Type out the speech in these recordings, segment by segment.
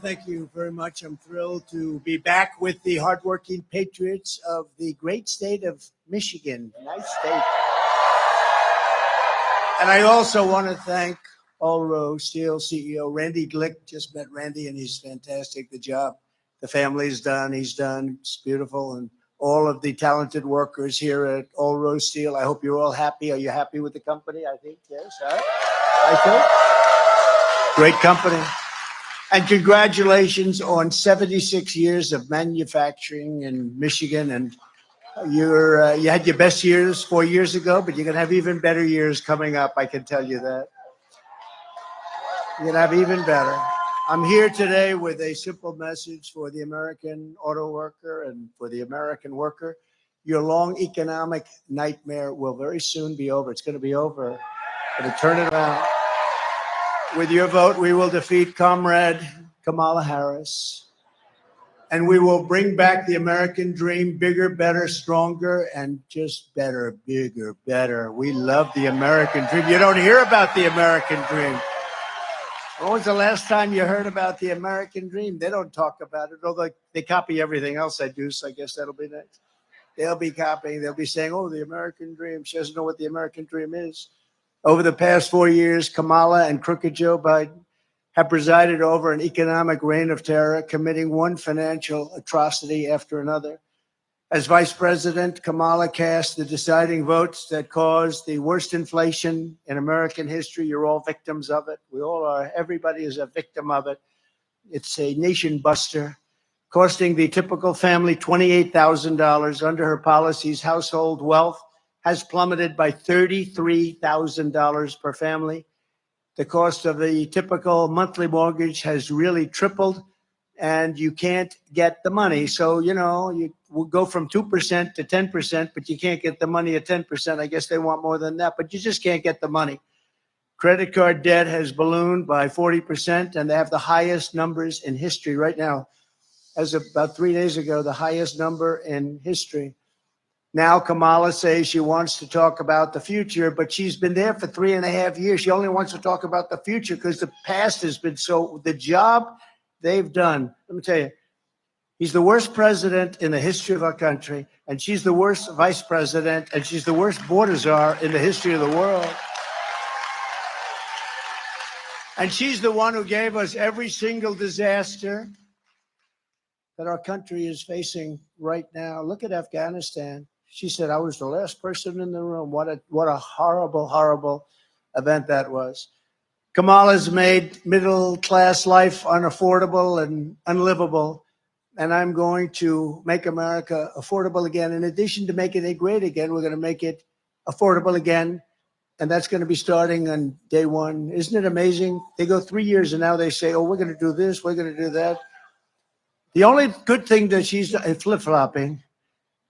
Thank you very much. I'm thrilled to be back with the hardworking patriots of the great state of Michigan. Nice state. And I also want to thank Alro Steel CEO Randy Glick. Just met Randy, and he's fantastic. The job the family's done, he's done. It's beautiful. And all of the talented workers here at Alro Steel. I hope you're all happy. Are you happy with the company? I think, yes. I think. Great company. And congratulations on 76 years of manufacturing in Michigan. And you had your best years 4 years ago, but you're going to have even better years coming up. I can tell you that. You're going to have even better. I'm here today with a simple message for the American auto worker and for the American worker. Your long economic nightmare will very soon be over. It's going to be over. Going to turn it around. With your vote, we will defeat Comrade Kamala Harris, and we will bring back the American dream, bigger, better, stronger, and just better, bigger, better. We love the American dream. You don't hear about the American dream. When was the last time you heard about the American dream? They don't talk about it, although they copy everything else I do, so I guess that'll be next. They'll be copying. They'll be saying, oh, the American dream. She doesn't know what the American dream is. Over the past 4 years, Kamala and crooked Joe Biden have presided over an economic reign of terror, committing one financial atrocity after another. As vice president, Kamala cast the deciding votes that caused the worst inflation in American history. You're all victims of it. We all are. Everybody is a victim of it. It's a nation buster, costing the typical family $28,000. Under her policies, household wealth has plummeted by $33,000 per family. The cost of the typical monthly mortgage has really tripled, and you can't get the money. So, you will go from 2% to 10%, but you can't get the money at 10%. I guess they want more than that, but you just can't get the money. Credit card debt has ballooned by 40%, and they have the highest numbers in history right now. As of about 3 days ago, the highest number in history. Now Kamala says she wants to talk about the future, but she's been there for 3.5 years. She only wants to talk about the future because the past has been the job they've done. Let me tell you, he's the worst president in the history of our country, and she's the worst vice president, and she's the worst border czar in the history of the world. And she's the one who gave us every single disaster that our country is facing right now. Look at Afghanistan. She said, I was the last person in the room. What a horrible, horrible event that was. Kamala's made middle-class life unaffordable and unlivable, and I'm going to make America affordable again. In addition to making it great again, we're going to make it affordable again, and that's going to be starting on day one. Isn't it amazing? They go 3 years, and now they say, oh, we're going to do this, we're going to do that. The only good thing that she's flip-flopping.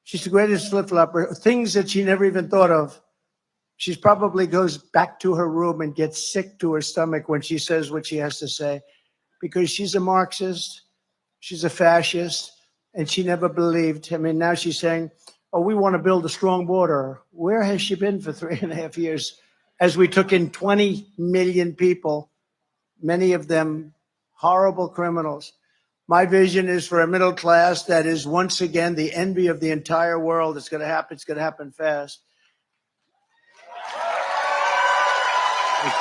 She's the greatest flip-flopper. Things that she never even thought of. She probably goes back to her room and gets sick to her stomach when she says what she has to say, because she's a Marxist, she's a fascist, and she never believed. I mean, now she's saying, oh, we want to build a strong border. Where has she been for 3.5 years? As we took in 20 million people, many of them horrible criminals. My vision is for a middle class that is once again the envy of the entire world. It's going to happen. It's going to happen fast. Thank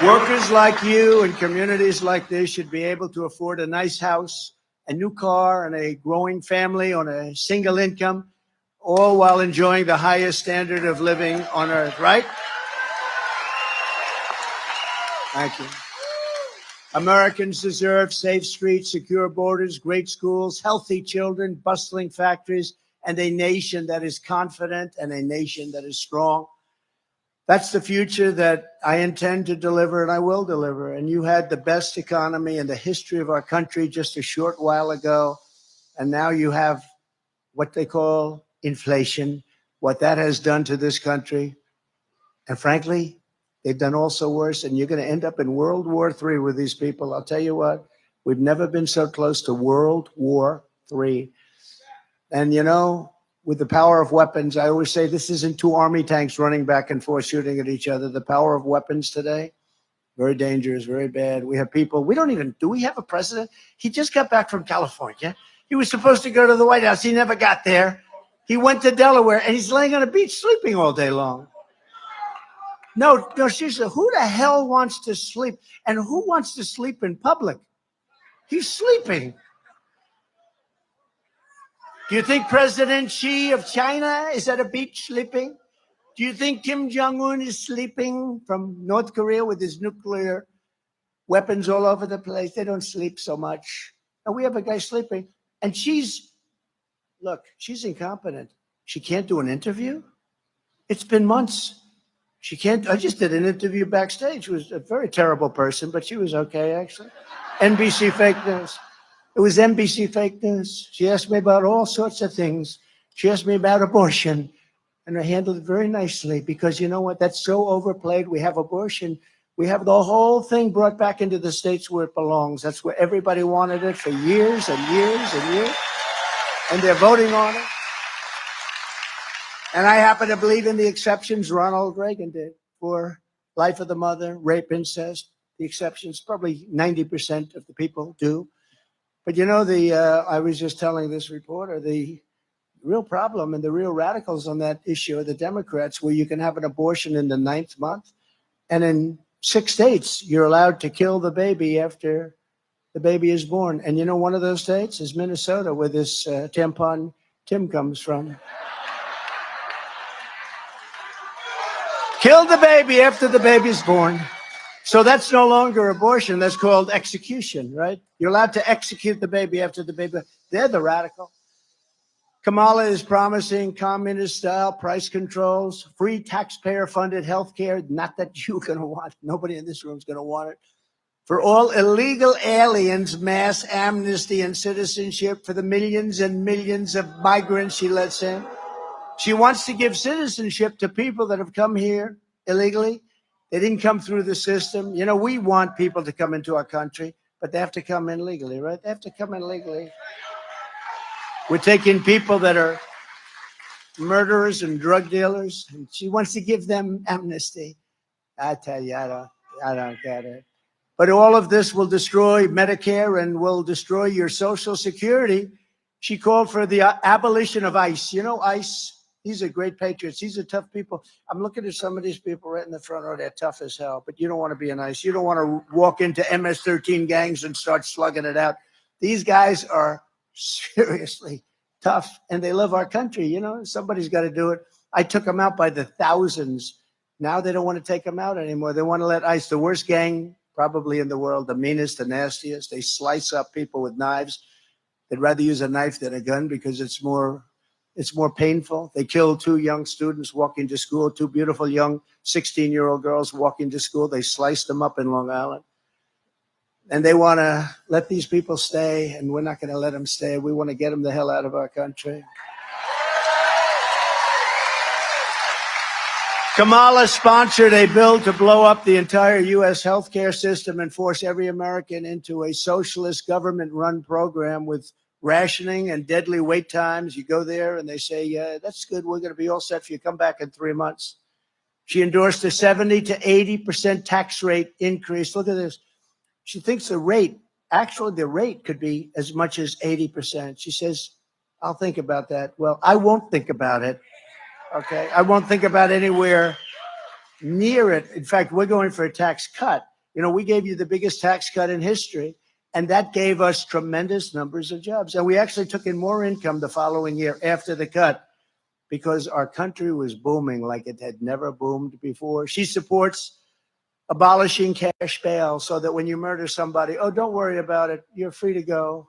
you. Workers like you and communities like this should be able to afford a nice house, a new car, and a growing family on a single income, all while enjoying the highest standard of living on earth, right? Thank you. Americans deserve safe streets, secure borders, great schools, healthy children, bustling factories, and a nation that is confident and a nation that is strong. That's the future that I intend to deliver, and I will deliver. And you had the best economy in the history of our country just a short while ago, and now you have what they call inflation, what that has done to this country. And frankly, they've done also worse, and you're going to end up in World War III with these people. I'll tell you what, we've never been so close to World War III. And with the power of weapons. I always say this isn't two army tanks running back and forth shooting at each other. The power of weapons today, very dangerous, very bad. We have people, do we have a president? He just got back from California. He was supposed to go to the White House. He never got there. He went to Delaware and he's laying on a beach sleeping all day long. No, seriously, who the hell wants to sleep? And who wants to sleep in public? He's sleeping. Do you think President Xi of China is at a beach sleeping? Do you think Kim Jong-un is sleeping from North Korea with his nuclear weapons all over the place? They don't sleep so much. And we have a guy sleeping. And she's incompetent. She can't do an interview. It's been months. She can't. I just did an interview backstage. She was a very terrible person, but she was okay, actually. NBC fake news. It was NBC fake news. She asked me about all sorts of things. She asked me about abortion, and I handled it very nicely because you know what? That's so overplayed. We have abortion. We have the whole thing brought back into the states where it belongs. That's where everybody wanted it for years and years and years, and they're voting on it. And I happen to believe in the exceptions Ronald Reagan did for life of the mother, rape, incest. The exceptions, probably 90% of the people do. But you know, I was just telling this reporter, the real problem and the real radicals on that issue are the Democrats, where you can have an abortion in the 9th month. And in 6 states, you're allowed to kill the baby after the baby is born. And you know, one of those states is Minnesota, where this tampon Tim comes from. Kill the baby after the baby's born. So that's no longer abortion. That's called execution, right? You're allowed to execute the baby after the baby. They're the radical. Kamala is promising communist-style price controls, free taxpayer-funded health care. Not that you're going to want. Nobody in this room is going to want it. For all illegal aliens, mass amnesty and citizenship for the millions and millions of migrants she lets in. She wants to give citizenship to people that have come here illegally. They didn't come through the system. You know, we want people to come into our country, but they have to come in legally, right? They have to come in legally. We're taking people that are murderers and drug dealers, and she wants to give them amnesty. I tell you, I don't get it. But all of this will destroy Medicare and will destroy your Social Security. She called for the abolition of ICE. You know, ICE, these are great patriots. These are tough people. I'm looking at some of these people right in the front row. They're tough as hell, but you don't want to be an ICE. You don't want to walk into MS-13 gangs and start slugging it out. These guys are seriously tough, and they love our country. You know, somebody's got to do it. I took them out by the thousands. Now they don't want to take them out anymore. They want to let ICE, the worst gang probably in the world, the meanest, the nastiest. They slice up people with knives. They'd rather use a knife than a gun because it's more painful. They killed 2 young students walking to school, 2 beautiful young 16-year-old girls walking to school. They sliced them up in Long Island. And they want to let these people stay, and we're not going to let them stay. We want to get them the hell out of our country. Kamala sponsored a bill to blow up the entire U.S. healthcare system and force every American into a socialist government-run program with rationing and deadly wait times. You go there and they say, yeah, that's good. We're going to be all set for you. Come back in 3 months. She endorsed a 70 to 80% tax rate increase. Look at this. She thinks the rate could be as much as 80%. She says, I'll think about that. Well, I won't think about it. Okay, I won't think about anywhere near it. In fact, we're going for a tax cut. You know, we gave you the biggest tax cut in history, and that gave us tremendous numbers of jobs. And we actually took in more income the following year after the cut because our country was booming like it had never boomed before. She supports abolishing cash bail so that when you murder somebody, oh, don't worry about it. You're free to go.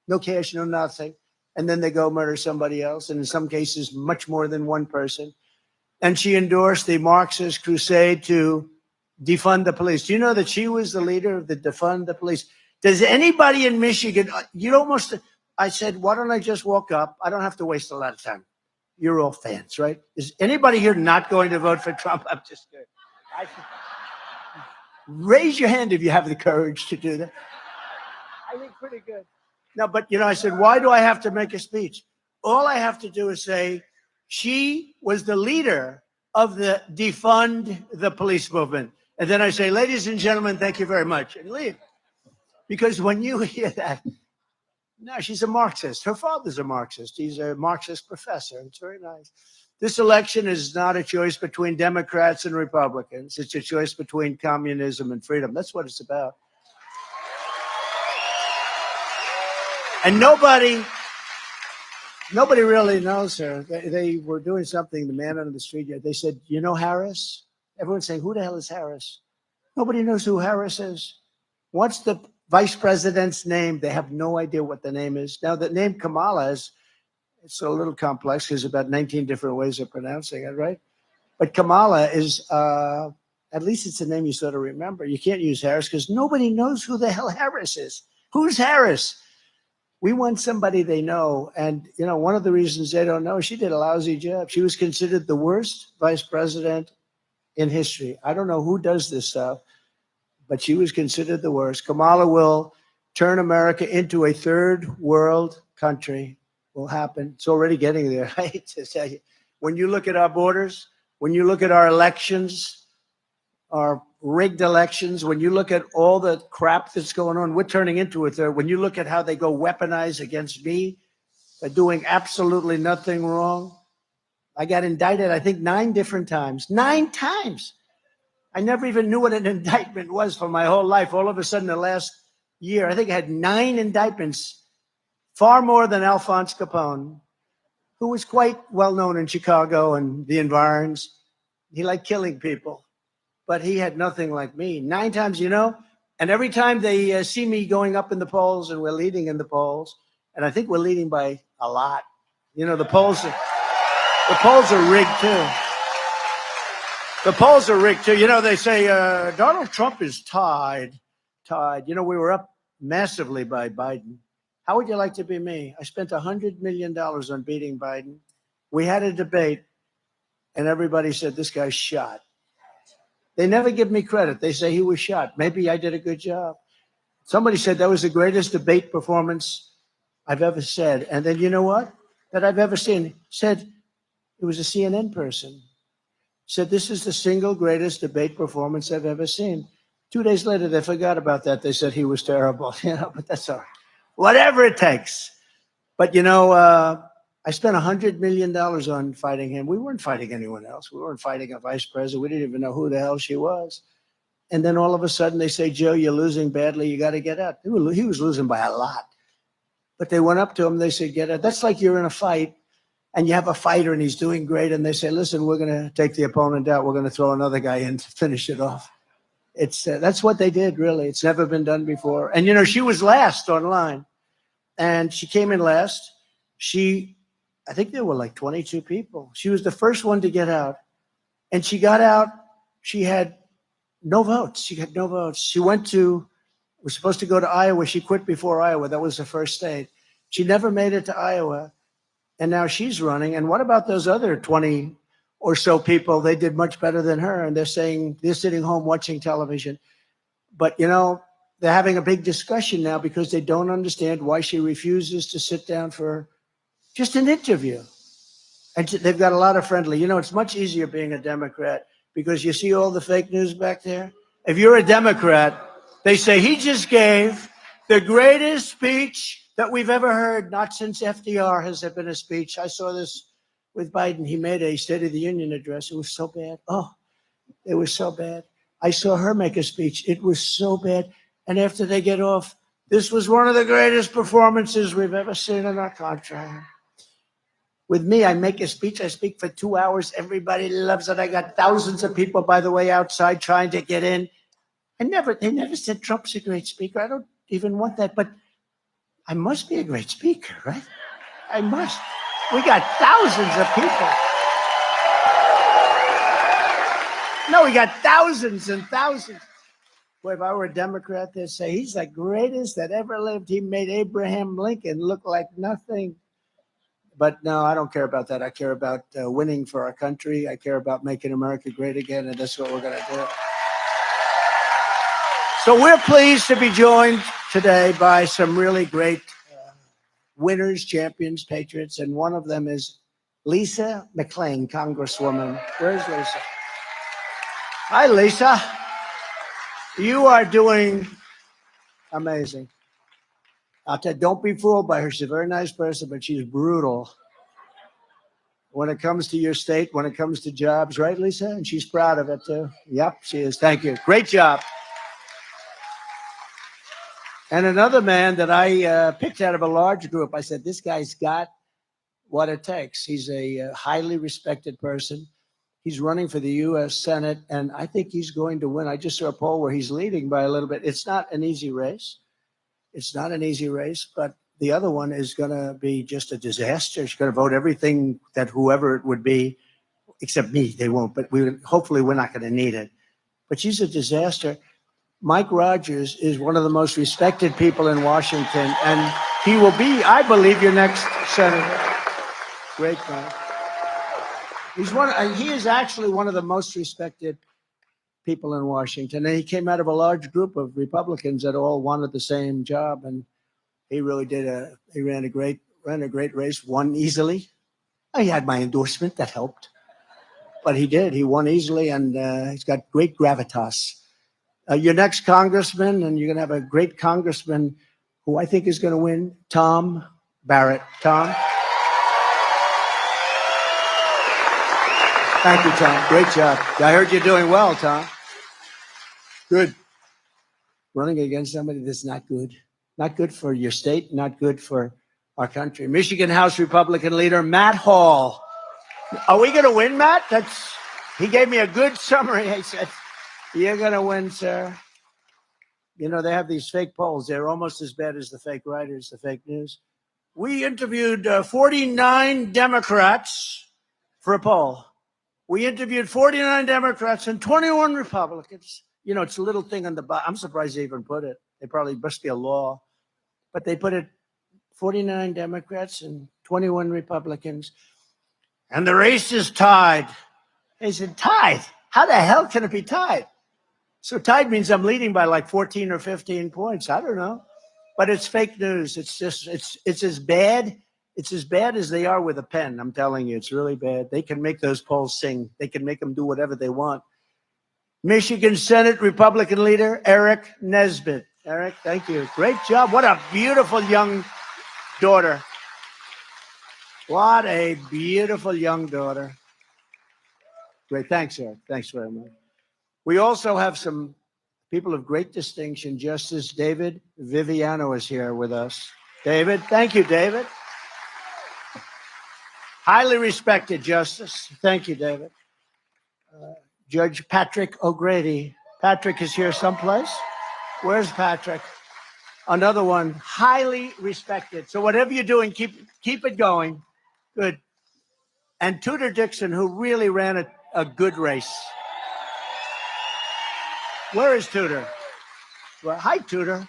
No cash, no nothing. And then they go murder somebody else, and in some cases, much more than one person. And she endorsed the Marxist crusade to defund the police. Do you know that she was the leader of the defund the police? Does anybody in Michigan, I said, why don't I just walk up? I don't have to waste a lot of time. You're all fans, right? Is anybody here not going to vote for Trump? I'm just kidding. Raise your hand if you have the courage to do that. I think pretty good. No, but, you know, I said, why do I have to make a speech? All I have to do is say, she was the leader of the defund the police movement. And then I say, ladies and gentlemen, thank you very much, and leave. Because when you hear that, no, she's a Marxist. Her father's a Marxist. He's a Marxist professor. It's very nice. This election is not a choice between Democrats and Republicans. It's a choice between communism and freedom. That's what it's about. And nobody really knows her. They were doing something, the man on the street, they said, you know Harris? Everyone's saying, who the hell is Harris? Nobody knows who Harris is. What's the vice president's name? They have no idea what the name is. Now, the name Kamala is, it's a little complex. There's about 19 different ways of pronouncing it, right? But Kamala is, at least it's a name you sort of remember. You can't use Harris because nobody knows who the hell Harris is. Who's Harris? We want somebody they know. And, you know, one of the reasons they don't know, she did a lousy job. She was considered the worst vice president in history. I don't know who does this stuff, but she was considered the worst. Kamala will turn America into a third world country. Will happen. It's already getting there. I hate to tell you. When you look at our borders, when you look at our elections, our rigged elections, when you look at all the crap that's going on, we're turning into a third. When you look at how they go weaponize against me, they're doing absolutely nothing wrong. I got indicted, I think, 9 different times. 9 times. I never even knew what an indictment was for my whole life. All of a sudden, the last year, I think I had 9 indictments, far more than Alphonse Capone, who was quite well known in Chicago and the environs. He liked killing people, but he had nothing like me. 9 times, you know, and every time they see me going up in the polls, and we're leading in the polls, and I think we're leading by a lot. You know, the polls are rigged too. The polls are rigged too. You know, they say Donald Trump is tied. You know, we were up massively by Biden. How would you like to be me? I spent $100 million on beating Biden. We had a debate, and everybody said, this guy's shot. They never give me credit. They say he was shot. Maybe I did a good job. Somebody said that was the greatest debate performance I've ever said. And then you know what? That I've ever seen. Said it was a CNN person. Said this is the single greatest debate performance I've ever seen. 2 days later, they forgot about that. They said he was terrible. You know, but that's all right. Whatever it takes. But you know, I spent $100 million on fighting him. We weren't fighting anyone else. We weren't fighting a vice president. We didn't even know who the hell she was. And then all of a sudden they say, Joe, you're losing badly. You got to get out. He was losing by a lot. But they went up to him. They said, get out. That's like you're in a fight and you have a fighter and he's doing great. And they say, listen, we're going to take the opponent out. We're going to throw another guy in to finish it off. It's that's what they did, really. It's never been done before. And, you know, she was last online. And she came in last. I think there were like 22 people. She was the first one to get out. And she got out. She had no votes. She had no votes. She was supposed to go to Iowa. She quit before Iowa. That was the first state. She never made it to Iowa. And now she's running. And what about those other 20 or so people? They did much better than her. And they're saying they're sitting home watching television. But, you know, they're having a big discussion now because they don't understand why she refuses to sit down for just an interview. And they've got a lot of friendly. You know, it's much easier being a Democrat because you see all the fake news back there. If you're a Democrat, they say he just gave the greatest speech that we've ever heard. Not since FDR has there been a speech. I saw this with Biden. He made a State of the Union address. It was so bad. Oh, it was so bad. I saw her make a speech. It was so bad. And after they get off, this was one of the greatest performances we've ever seen in our country. With me, I make a speech. I speak for 2 hours. Everybody loves it. I got thousands of people, by the way, outside trying to get in. They never said Trump's a great speaker. I don't even want that. But I must be a great speaker, right? I must. We got thousands of people. No, we got thousands and thousands. Boy, if I were a Democrat, they'd say he's the greatest that ever lived. He made Abraham Lincoln look like nothing. But no, I don't care about that. I care about winning for our country. I care about making America great again, and that's what we're going to do. So we're pleased to be joined today by some really great winners, champions, patriots, and one of them is Lisa McClain, Congresswoman. Where's Lisa? Hi, Lisa. You are doing amazing. I'll tell you, don't be fooled by her. She's a very nice person, but she's brutal when it comes to your state, when it comes to jobs, right, Lisa? And she's proud of it, too. Yep, she is. Thank you. Great job. And another man that I picked out of a large group, I said, this guy's got what it takes. He's a highly respected person. He's running for the U.S. Senate, and I think he's going to win. I just saw a poll where he's leading by a little bit. It's not an easy race. It's not an easy race, but the other one is going to be just a disaster. She's going to vote everything that whoever it would be, except me, they won't, but hopefully we're not going to need it. But she's a disaster. Mike Rogers is one of the most respected people in Washington, and he will be, I believe, your next senator. Great guy. He is actually one of the most respected people in Washington, and he came out of a large group of Republicans that all wanted the same job, and he really did. He ran a great race, won easily. He had my endorsement, that helped, but he did. He won easily, and he's got great gravitas. Your next congressman, and you're going to have a great congressman who I think is going to win, Tom Barrett. Tom. Thank you, Tom. Great job. I heard you're doing well, Tom. Good. Running against somebody that's not good. Not good for your state, not good for our country. Michigan House Republican leader Matt Hall. Are we going to win, Matt? He gave me a good summary. He said, you're going to win, sir. You know, they have these fake polls. They're almost as bad as the fake writers, the fake news. We interviewed 49 Democrats for a poll. We interviewed 49 Democrats and 21 Republicans. You know, it's a little thing on the bottom. I'm surprised they even put it. They probably must be a law. But they put it 49 Democrats and 21 Republicans. And the race is tied. They said, tied? How the hell can it be tied? So tied means I'm leading by like 14 or 15 points. I don't know. But it's fake news. It's as bad. It's as bad as they are with a pen. I'm telling you, it's really bad. They can make those polls sing. They can make them do whatever they want. Michigan Senate Republican leader, Eric Nesbitt. Eric, thank you. Great job. What a beautiful young daughter. What a beautiful young daughter. Great. Thanks, Eric. Thanks very much. We also have some people of great distinction. Justice David Viviano is here with us. David, thank you, David. Highly respected justice. Thank you, David. Judge Patrick O'Grady. Patrick is here someplace. Where's Patrick? Another one, highly respected. So whatever you're doing, keep it going. Good. And Tudor Dixon, who really ran a good race. Where is Tudor? Well, hi, Tudor.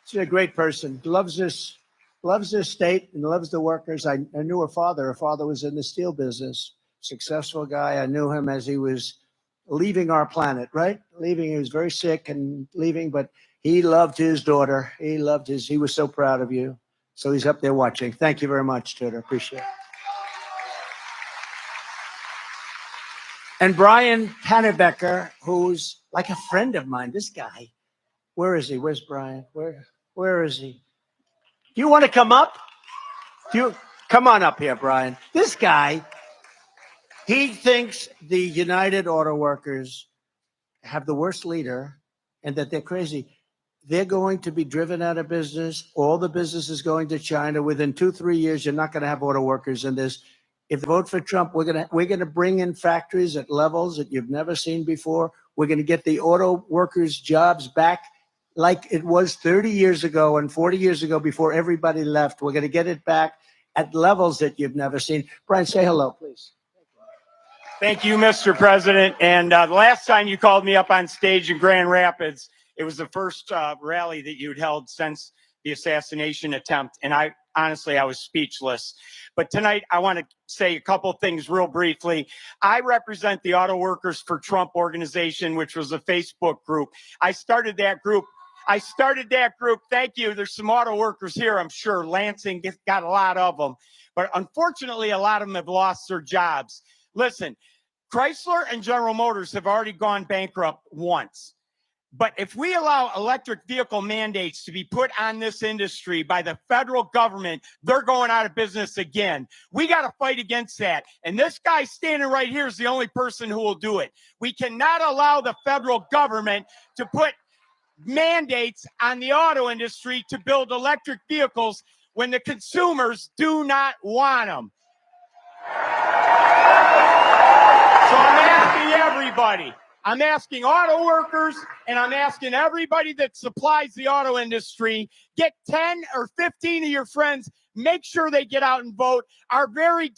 She's a great person. Loves this state and loves the workers. I knew her father. Her father was in the steel business. Successful guy. I knew him as he was leaving our planet, right? Leaving. He was very sick and leaving, but he loved his daughter. He was so proud of you. So he's up there watching. Thank you very much, Tudor. Appreciate it. And Brian Pannebecker, who's like a friend of mine. This guy. Where is he? Where's Brian? Where is he? Do you want to come up? Come on up here, Brian. This guy, he thinks the United Auto Workers have the worst leader and that they're crazy. They're going to be driven out of business. All the business is going to China. Within 2-3 years, you're not going to have auto workers in this. If you vote for Trump, we're going to bring in factories at levels that you've never seen before. We're going to get the auto workers' jobs back like it was 30 years ago and 40 years ago before everybody left. We're going to get it back at levels that you've never seen. Brian, say hello, please. Thank you, Mr. President. And the last time you called me up on stage in Grand Rapids, it was the first rally that you'd held since the assassination attempt. And I was speechless. But tonight, I want to say a couple things real briefly. I represent the Auto Workers for Trump organization, which was a Facebook group. I started that group I started that group. Thank you. There's some auto workers here, I'm sure. Lansing got a lot of them. But unfortunately, a lot of them have lost their jobs. Listen, Chrysler and General Motors have already gone bankrupt once. But if we allow electric vehicle mandates to be put on this industry by the federal government, they're going out of business again. We got to fight against that. And this guy standing right here is the only person who will do it. We cannot allow the federal government to put mandates on the auto industry to build electric vehicles when the consumers do not want them. So I'm asking everybody. I'm asking auto workers, and I'm asking everybody that supplies the auto industry, get 10 or 15 of your friends, make sure they get out and vote. Our very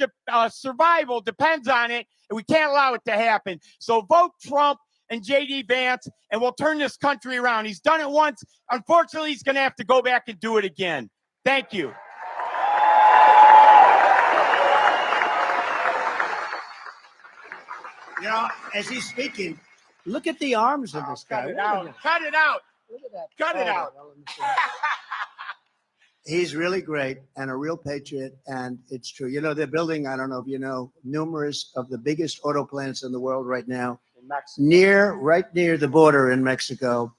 survival depends on it, and we can't allow it to happen. So vote Trump and J.D. Vance, and we'll turn this country around. He's done it once. Unfortunately, he's going to have to go back and do it again. Thank you. You know, as he's speaking, look at the arms of this guy. Cut it out. Cut it out. Look at that. Cut it out. He's really great and a real patriot, and it's true. You know, they're building, I don't know if you know, numerous of the biggest auto plants in the world right now, right near the border in Mexico,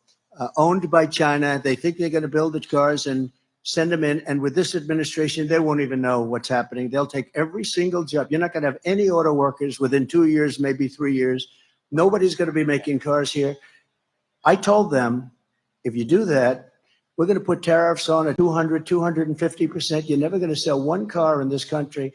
owned by China. They think they're going to build the cars and send them in. And with this administration, they won't even know what's happening. They'll take every single job. You're not going to have any auto workers within 2 years, maybe 3 years. Nobody's going to be making cars here. I told them, if you do that, we're going to put tariffs on at 200, 250%. You're never going to sell one car in this country.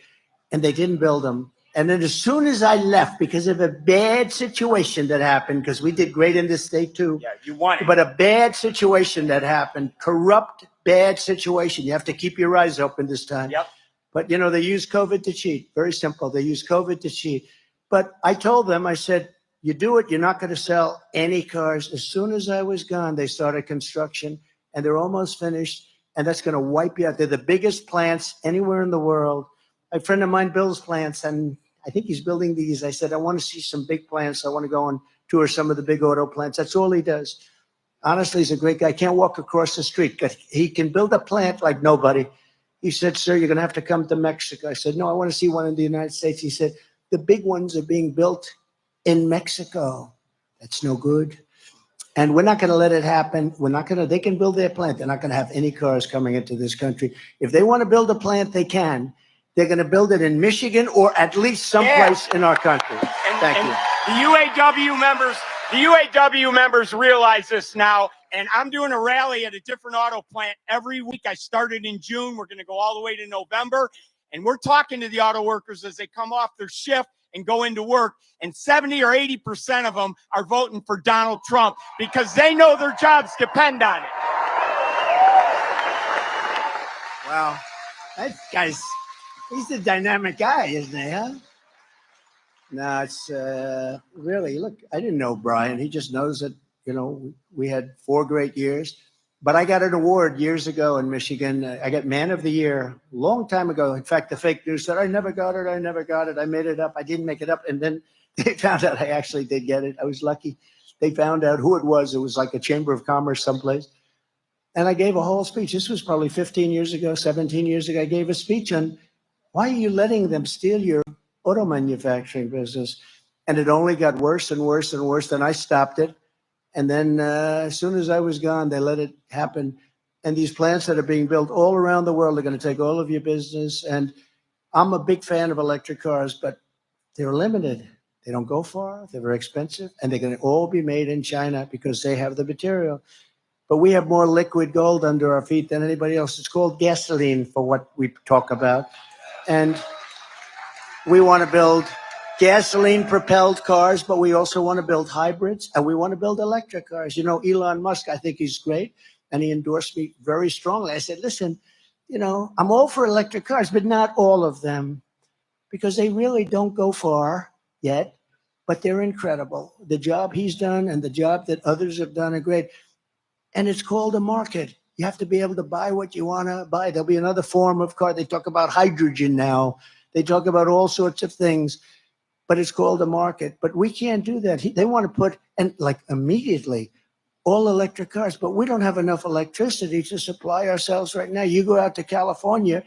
And they didn't build them. And then as soon as I left, because of a bad situation that happened, because we did great in this state too. Yeah, you won it. But a bad situation that happened, corrupt, bad situation. You have to keep your eyes open this time. Yep. But, you know, they use COVID to cheat. Very simple. They use COVID to cheat. But I told them, I said, you do it, you're not going to sell any cars. As soon as I was gone, they started construction, and they're almost finished. And that's going to wipe you out. They're the biggest plants anywhere in the world. A friend of mine builds plants, and I think he's building these. I said, I want to see some big plants. I want to go and tour some of the big auto plants. That's all he does. Honestly, he's a great guy. Can't walk across the street. He can build a plant like nobody. He said, sir, you're going to have to come to Mexico. I said, no, I want to see one in the United States. He said, the big ones are being built in Mexico. That's no good. And we're not going to let it happen. They can build their plant. They're not going to have any cars coming into this country. If they want to build a plant, they can. They're going to build it in Michigan or at least someplace in our country. Thank you. The UAW members realize this now, and I'm doing a rally at a different auto plant every week. I started in June. We're going to go all the way to November, and we're talking to the auto workers as they come off their shift and go into work, and 70 or 80% of them are voting for Donald Trump because they know their jobs depend on it. Wow. That guy's, he's a dynamic guy, isn't he, huh? No, it's really, look, I didn't know Brian. He just knows that, you know, we had 4 great years. But I got an award years ago in Michigan. I got Man of the Year a long time ago. In fact, the fake news said, I never got it. I never got it. I made it up. I didn't make it up. And then they found out I actually did get it. I was lucky. They found out who it was. It was like a Chamber of Commerce someplace. And I gave a whole speech. This was probably 15 years ago, 17 years ago. I gave a speech on why are you letting them steal your auto manufacturing business? And it only got worse and worse and worse. Then I stopped it. And then as soon as I was gone, they let it happen. And these plants that are being built all around the world are going to take all of your business. And I'm a big fan of electric cars, but they're limited. They don't go far. They're very expensive. And they're going to all be made in China because they have the material. But we have more liquid gold under our feet than anybody else. It's called gasoline for what we talk about. And we want to build gasoline-propelled cars, but we also want to build hybrids, and we want to build electric cars. You know, Elon Musk, I think he's great, and he endorsed me very strongly. I said, listen, you know, I'm all for electric cars, but not all of them, because they really don't go far yet, but they're incredible. The job he's done and the job that others have done are great. And it's called a market. You have to be able to buy what you want to buy. There'll be another form of car. They talk about hydrogen now. They talk about all sorts of things. But it's called a market. But we can't do that. They want to put, and like immediately, all electric cars, but we don't have enough electricity to supply ourselves right now. You go out to California,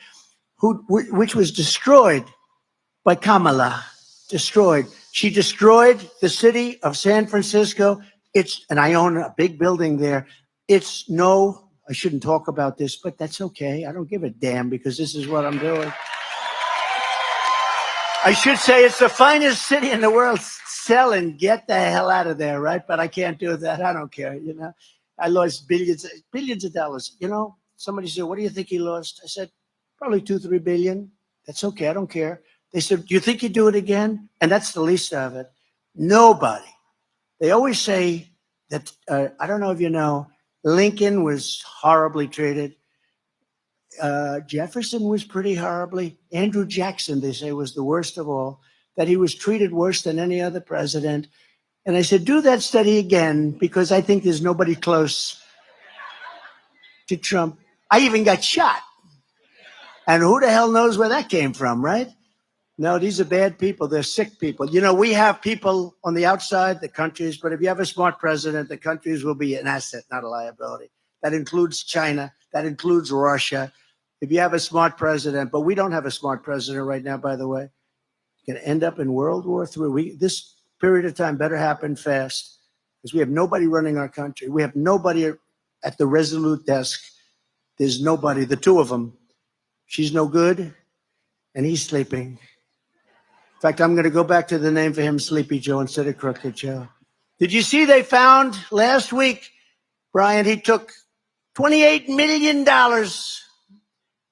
which was destroyed by Kamala, destroyed. She destroyed the city of San Francisco. And I own a big building there. I shouldn't talk about this, but that's okay. I don't give a damn because this is what I'm doing. I should say it's the finest city in the world. Sell and get the hell out of there, right? But I can't do that. I don't care, you know. I lost billions of dollars. You know, somebody said, what do you think he lost? I said, probably 2-3 billion. That's okay. I don't care. They said, do you think you'd do it again? And that's the least of it. Nobody. They always say that, I don't know if you know, Lincoln was horribly treated. Jefferson was pretty horribly. Andrew Jackson, they say, was the worst of all, that he was treated worse than any other president. And I said, do that study again, because I think there's nobody close to Trump. I even got shot. And who the hell knows where that came from, right? No, these are bad people. They're sick people. You know, we have people on the outside, the countries, but if you have a smart president, the countries will be an asset, not a liability. That includes China. That includes Russia. If you have a smart president, but we don't have a smart president right now, by the way, going to end up in World War III. This period of time better happen fast because we have nobody running our country. We have nobody at the Resolute desk. There's nobody, the two of them. She's no good, and he's sleeping. In fact, I'm going to go back to the name for him, Sleepy Joe, instead of Crooked Joe. Did you see they found last week, Brian, he took $28 million.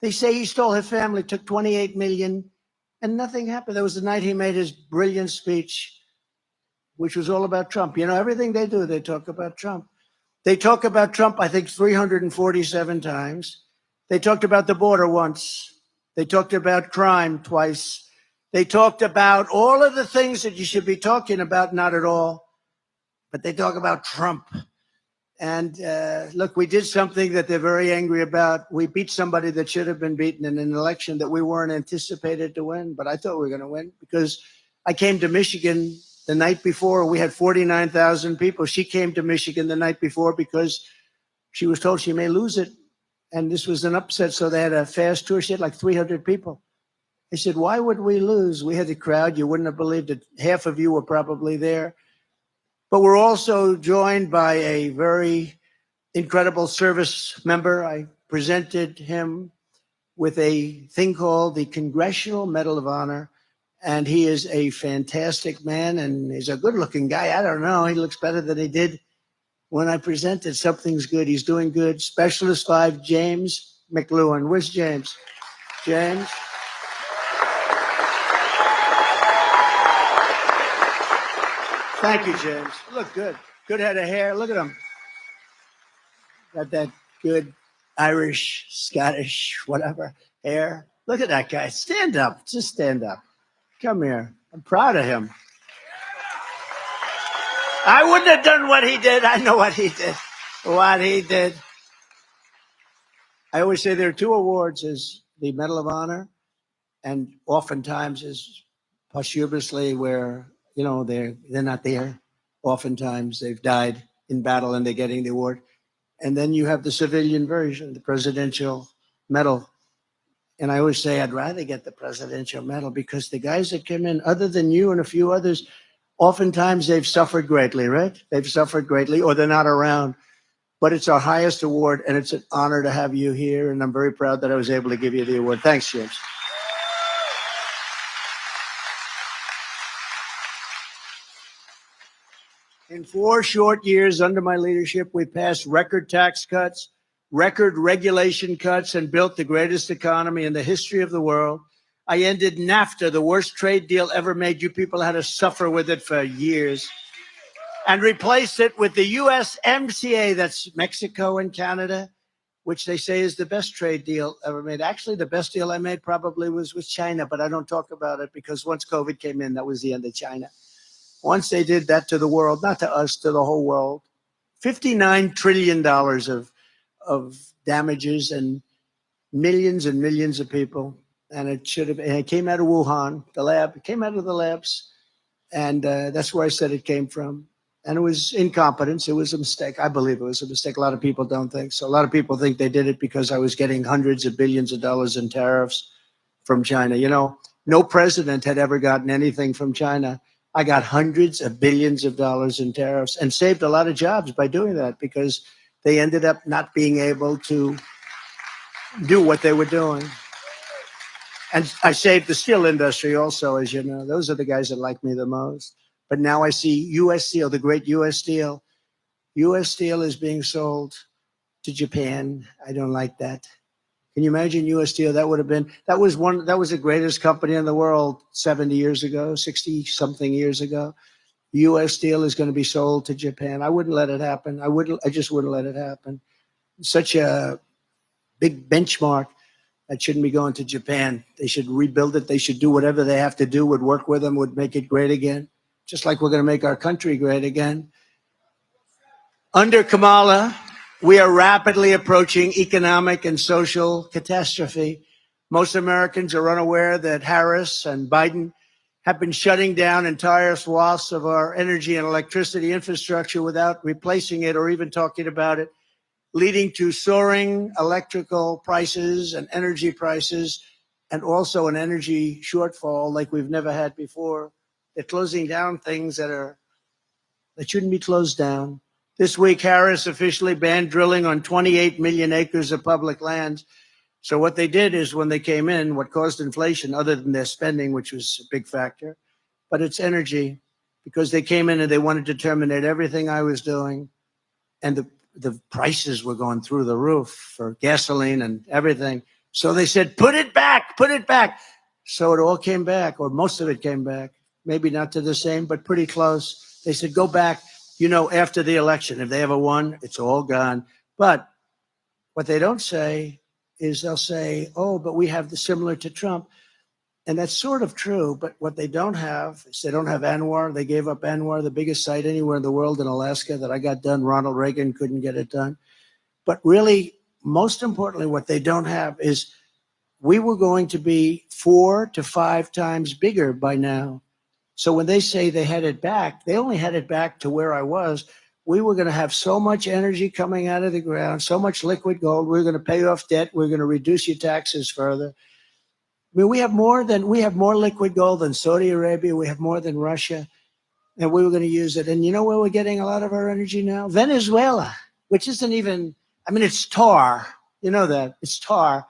They say he stole his family, took $28 million, and nothing happened. There was the night he made his brilliant speech, which was all about Trump. You know, everything they do, they talk about Trump. They talk about Trump, I think, 347 times. They talked about the border once. They talked about crime twice. They talked about all of the things that you should be talking about, not at all. But they talk about Trump. And look, we did something that they're very angry about. We beat somebody that should have been beaten in an election that we weren't anticipated to win. But I thought we were going to win because I came to Michigan the night before. We had 49,000 people. She came to Michigan the night before because she was told she may lose it. And this was an upset. So they had a fast tour. She had like 300 people. They said, why would we lose? We had a crowd. You wouldn't have believed it. Half of you were probably there. But we're also joined by a very incredible service member. I presented him with a thing called the Congressional Medal of Honor. And he is a fantastic man, and he's a good-looking guy. I don't know. He looks better than he did when I presented. Something's good. He's doing good. Specialist 5, James McLuhan. Where's James? James? Thank you, James. Look good. Good head of hair. Look at him. Got that good Irish, Scottish, whatever hair. Look at that guy. Stand up. Just stand up. Come here. I'm proud of him. I wouldn't have done what he did. I know what he did. What he did. I always say there are two awards: is the Medal of Honor, and oftentimes is posthumously where, you know, they're not there. Oftentimes they've died in battle and they're getting the award. And then you have the civilian version, the Presidential Medal. And I always say I'd rather get the Presidential Medal because the guys that came in, other than you and a few others, oftentimes they've suffered greatly, right? They've suffered greatly, or they're not around. But it's our highest award, and it's an honor to have you here. And I'm very proud that I was able to give you the award. Thanks, James. In 4 short years under my leadership, we passed record tax cuts, record regulation cuts, and built the greatest economy in the history of the world. I ended NAFTA, the worst trade deal ever made. You people had to suffer with it for years. And replaced it with the USMCA, that's Mexico and Canada, which they say is the best trade deal ever made. Actually, the best deal I made probably was with China, but I don't talk about it because once COVID came in, that was the end of China. Once they did that to the world, not to us, to the whole world, $59 trillion of damages and millions of people. And it should have, and it came out of Wuhan, the lab. It came out of the labs. And that's where I said it came from. And it was incompetence. It was a mistake. I believe it was a mistake. A lot of people don't think so. A lot of people think they did it because I was getting hundreds of billions of dollars in tariffs from China. You know, no president had ever gotten anything from China. I got hundreds of billions of dollars in tariffs and saved a lot of jobs by doing that, because they ended up not being able to do what they were doing. And I saved the steel industry also, as you know. Those are the guys that like me the most. But now I see U.S. Steel, the great U.S. Steel. U.S. Steel is being sold to Japan. I don't like that. Can you imagine U.S. Steel? That was the greatest company in the world 70 years ago, 60 something years ago. U.S. Steel is going to be sold to Japan. I wouldn't let it happen. I just wouldn't let it happen. Such a big benchmark. That shouldn't be going to Japan. They should rebuild it. They should do whatever they have to do, would work with them, would make it great again. Just like we're going to make our country great again. Under Kamala, we are rapidly approaching economic and social catastrophe. Most Americans are unaware that Harris and Biden have been shutting down entire swaths of our energy and electricity infrastructure without replacing it or even talking about it, leading to soaring electrical prices and energy prices, and also an energy shortfall like we've never had before. They're closing down things that shouldn't be closed down. This week, Harris officially banned drilling on 28 million acres of public lands. So what they did is, when they came in, what caused inflation, other than their spending, which was a big factor, but it's energy, because they came in and they wanted to terminate everything I was doing. And the prices were going through the roof for gasoline and everything. So they said, put it back, put it back. So it all came back, or most of it came back. Maybe not to the same, but pretty close. They said, go back, after the election. If they ever won, it's all gone. But what they don't say is, they'll say, oh, but we have the similar to Trump. And that's sort of true, but what they don't have is they don't have ANWR. They gave up ANWR, the biggest site anywhere in the world, in Alaska, that I got done. Ronald Reagan couldn't get it done. But really, most importantly, what they don't have is, we were going to be 4 to 5 times bigger by now. So when they say they had it back, they only had it back to where I was. We were going to have so much energy coming out of the ground, so much liquid gold. We were going to pay off debt. We were going to reduce your taxes further. I mean, we have more liquid gold than Saudi Arabia. We have more than Russia, and we were going to use it. And you know where we're getting a lot of our energy now? Venezuela, which isn't even, it's tar. You know that. It's tar.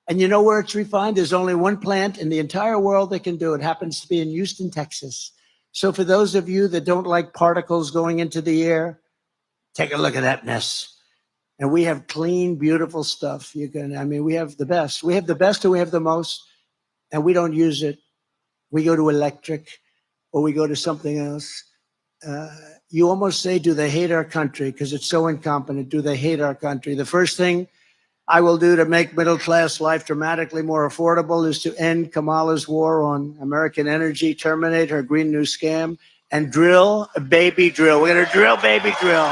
And you know where it's refined? There's only one plant in the entire world that can do it. It happens to be in Houston, Texas. So for those of you that don't like particles going into the air, take a look at that mess. And we have clean, beautiful stuff. We have the best. We have the best, and we have the most. And we don't use it. We go to electric, or we go to something else. You almost say, do they hate our country? Because it's so incompetent. Do they hate our country? The first thing I will do to make middle-class life dramatically more affordable is to end Kamala's war on American energy, terminate her Green New Scam, and drill, baby, drill. We're going to drill, baby, drill.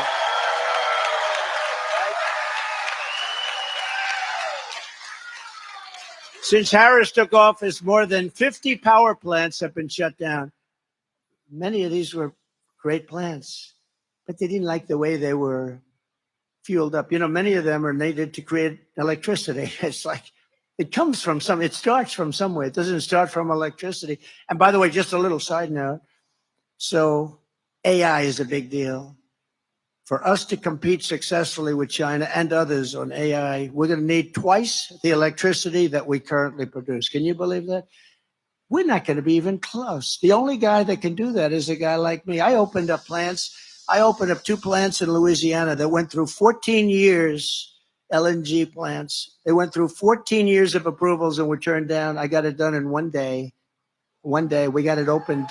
Since Harris took office, more than 50 power plants have been shut down. Many of these were great plants, but they didn't like the way they were fueled up. Many of them are needed to create electricity. It's like, it starts from somewhere. It doesn't start from electricity. And by the way, just a little side note. So AI is a big deal. For us to compete successfully with China and others on AI, we're going to need twice the electricity that we currently produce. Can you believe that? We're not going to be even close. The only guy that can do that is a guy like me. I opened up 2 plants in Louisiana that went through 14 years, LNG plants. They went through 14 years of approvals and were turned down. I got it done in one day. One day, we got it opened.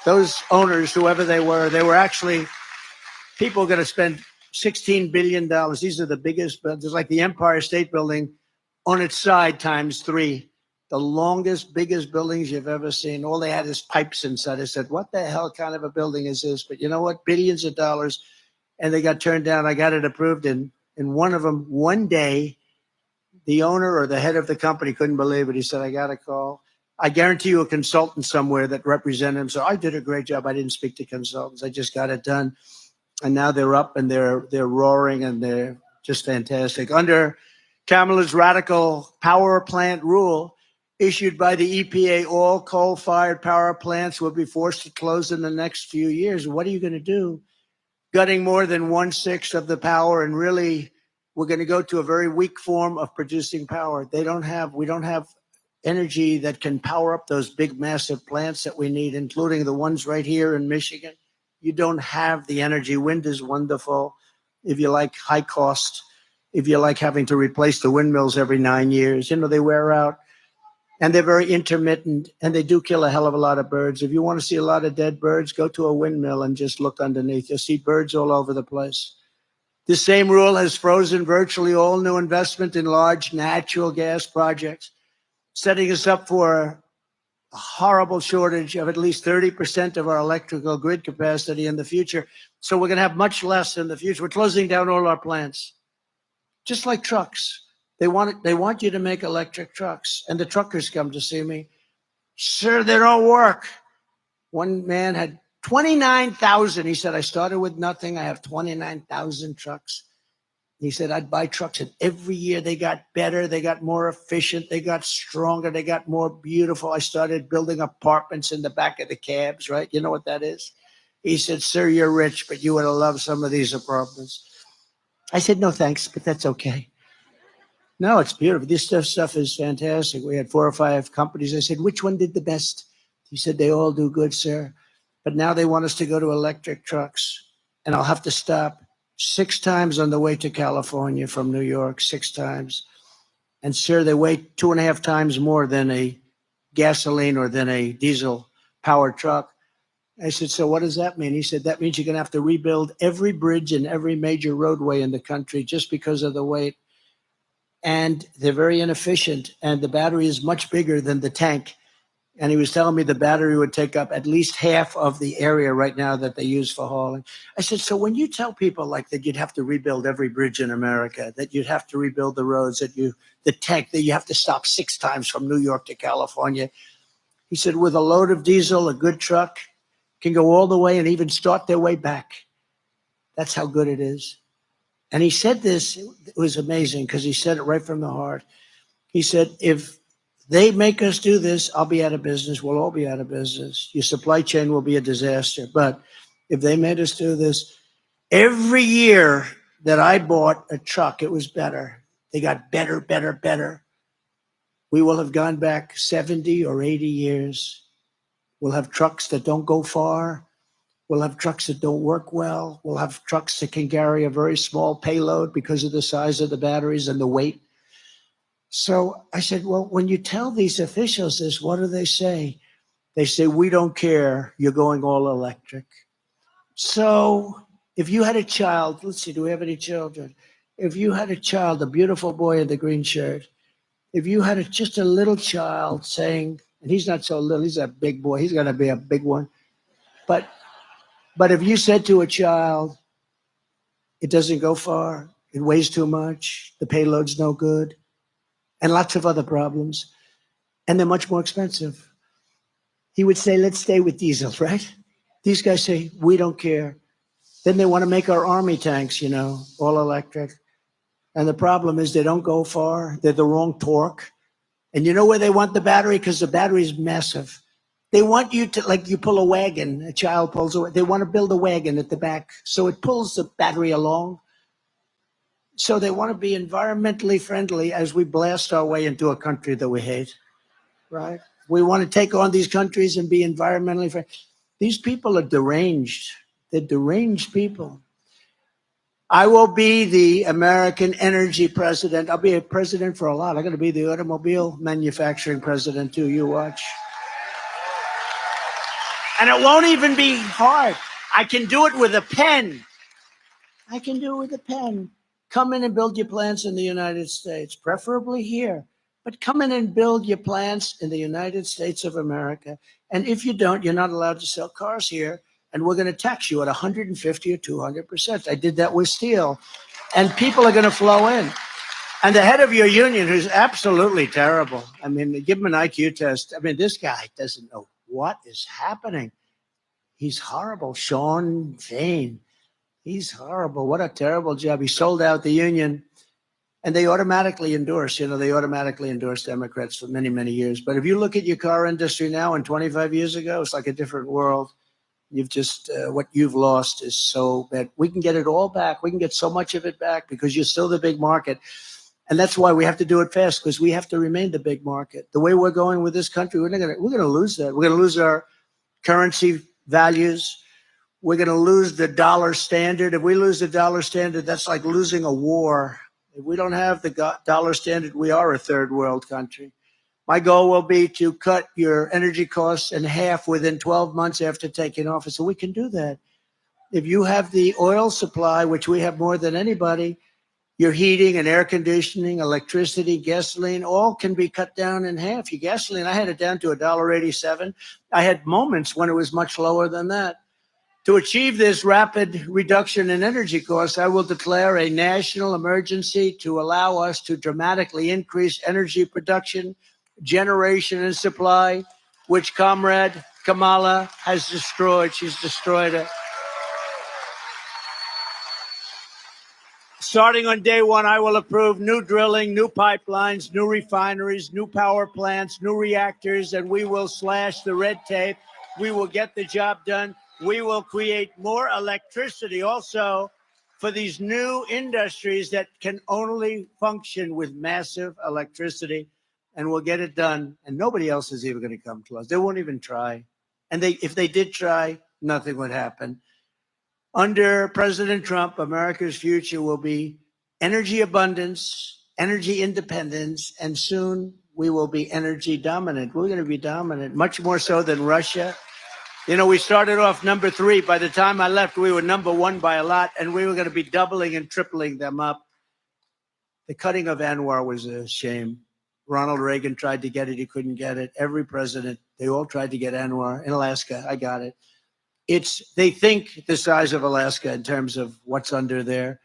Those owners, whoever they were actually people going to spend $16 billion. These are the biggest, there's like the Empire State Building on its side times 3. The longest, biggest buildings you've ever seen. All they had is pipes inside. I said, what the hell kind of a building is this? But you know what? Billions of dollars. And they got turned down. I got it approved. And in one of them, one day, the owner or the head of the company couldn't believe it. He said, I got a call. I guarantee you a consultant somewhere that represented him. So I did a great job. I didn't speak to consultants. I just got it done. And now they're up and they're roaring and they're just fantastic. Under Kamala's radical power plant rule issued by the EPA, all coal-fired power plants will be forced to close in the next few years. What are you going to do? Gutting more than 1/6 of the power, and really we're going to go to a very weak form of producing power. We don't have energy that can power up those big, massive plants that we need, including the ones right here in Michigan. You don't have the energy. Wind is wonderful. If you like high cost, if you like having to replace the windmills every 9 years, they wear out and they're very intermittent and they do kill a hell of a lot of birds. If you want to see a lot of dead birds, go to a windmill and just look underneath. You'll see birds all over the place. This same rule has frozen virtually all new investment in large natural gas projects, setting us up for a horrible shortage of at least 30% of our electrical grid capacity in the future. So we're going to have much less in the future. We're closing down all our plants, just like trucks. They want you to make electric trucks. And the truckers come to see me. Sir, they don't work. One man had 29,000. He said, I started with nothing. I have 29,000 trucks. He said, I'd buy trucks, and every year they got better, they got more efficient, they got stronger, they got more beautiful. I started building apartments in the back of the cabs, right? You know what that is? He said, sir, you're rich, but you would have loved some of these apartments. I said, no, thanks, but that's okay. No, it's beautiful. This stuff is fantastic. We had 4 or 5 companies. I said, which one did the best? He said, they all do good, sir. But now they want us to go to electric trucks, and I'll have to stop 6 times on the way to California from New York, 6 times. And sir, they weigh 2.5 times more than a gasoline or than a diesel powered truck. I said, so what does that mean? He said, that means you're going to have to rebuild every bridge and every major roadway in the country just because of the weight. And they're very inefficient. And the battery is much bigger than the tank. And he was telling me the battery would take up at least half of the area right now that they use for hauling. I said, so when you tell people like that you'd have to rebuild every bridge in America, that you'd have to rebuild the roads, the tank, that you have to stop 6 times from New York to California. He said, with a load of diesel, a good truck can go all the way and even start their way back. That's how good it is. And he said this, it was amazing because he said it right from the heart. He said, if they make us do this, I'll be out of business. We'll all be out of business. Your supply chain will be a disaster. But if they made us do this, every year that I bought a truck, it was better. They got better, better, better. We will have gone back 70 or 80 years. We'll have trucks that don't go far. We'll have trucks that don't work well. We'll have trucks that can carry a very small payload because of the size of the batteries and the weight. So I said, well, when you tell these officials this, what do they say? They say, we don't care. You're going all electric. So if you had a child, let's see, do we have any children? If you had a child, a beautiful boy in the green shirt, if you had just a little child saying, and he's not so little, he's a big boy, he's going to be a big one. But if you said to a child, it doesn't go far, it weighs too much, the payload's no good, and lots of other problems, and they're much more expensive, he would say, let's stay with diesel, right? These guys say, we don't care. Then they want to make our army tanks, all electric. And the problem is they don't go far. They're the wrong torque. And you know where they want the battery? Because the battery is massive. They want you to, like you pull a wagon, a child pulls a, they want to build a wagon at the back. So it pulls the battery along. So they want to be environmentally friendly as we blast our way into a country that we hate, right? We want to take on these countries and be environmentally friendly. These people are deranged. They're deranged people. I will be the American energy president. I'll be a president for a lot. I'm going to be the automobile manufacturing president too. You watch. And it won't even be hard. I can do it with a pen. I can do it with a pen. Come in and build your plants in the United States, preferably here. But come in and build your plants in the United States of America. And if you don't, you're not allowed to sell cars here. And we're going to tax you at 150 or 200%. I did that with steel. And people are going to flow in. And the head of your union, who's absolutely terrible. I mean, give him an IQ test. I mean, this guy doesn't know what is happening. He's horrible. Sean Fain. He's horrible. What a terrible job. He sold out the union. And they automatically endorse, they automatically endorse Democrats for many, many years. But if you look at your car industry now and 25 years ago, it's like a different world. You've just, what you've lost is so bad. We can get it all back. We can get so much of it back because you're still the big market. And that's why we have to do it fast, because we have to remain the big market. The way we're going with this country, we're going to lose that. We're going to lose our currency values. We're going to lose the dollar standard. If we lose the dollar standard, that's like losing a war. If we don't have the dollar standard, we are a third world country. My goal will be to cut your energy costs in half within 12 months after taking office. So we can do that. If you have the oil supply, which we have more than anybody, your heating and air conditioning, electricity, gasoline, all can be cut down in half. Your gasoline, I had it down to $1.87. I had moments when it was much lower than that. To achieve this rapid reduction in energy costs, I will declare a national emergency to allow us to dramatically increase energy production, generation, and supply, which Comrade Kamala has destroyed. She's destroyed it. Starting on day one, I will approve new drilling, new pipelines, new refineries, new power plants, new reactors, and we will slash the red tape. We will get the job done. We will create more electricity also for these new industries that can only function with massive electricity, and we'll get it done. And nobody else is even going to come close. They won't even try. And if they did try, nothing would happen. Under President Trump, America's future will be energy abundance, energy independence, and soon we will be energy dominant. We're going to be dominant, much more so than Russia. We started off number 3. By the time I left, we were number 1 by a lot, and we were going to be doubling and tripling them up. The cutting of ANWR was a shame. Ronald Reagan tried to get it. He couldn't get it. Every president, they all tried to get ANWR. In Alaska, I got it. They think the size of Alaska in terms of what's under there.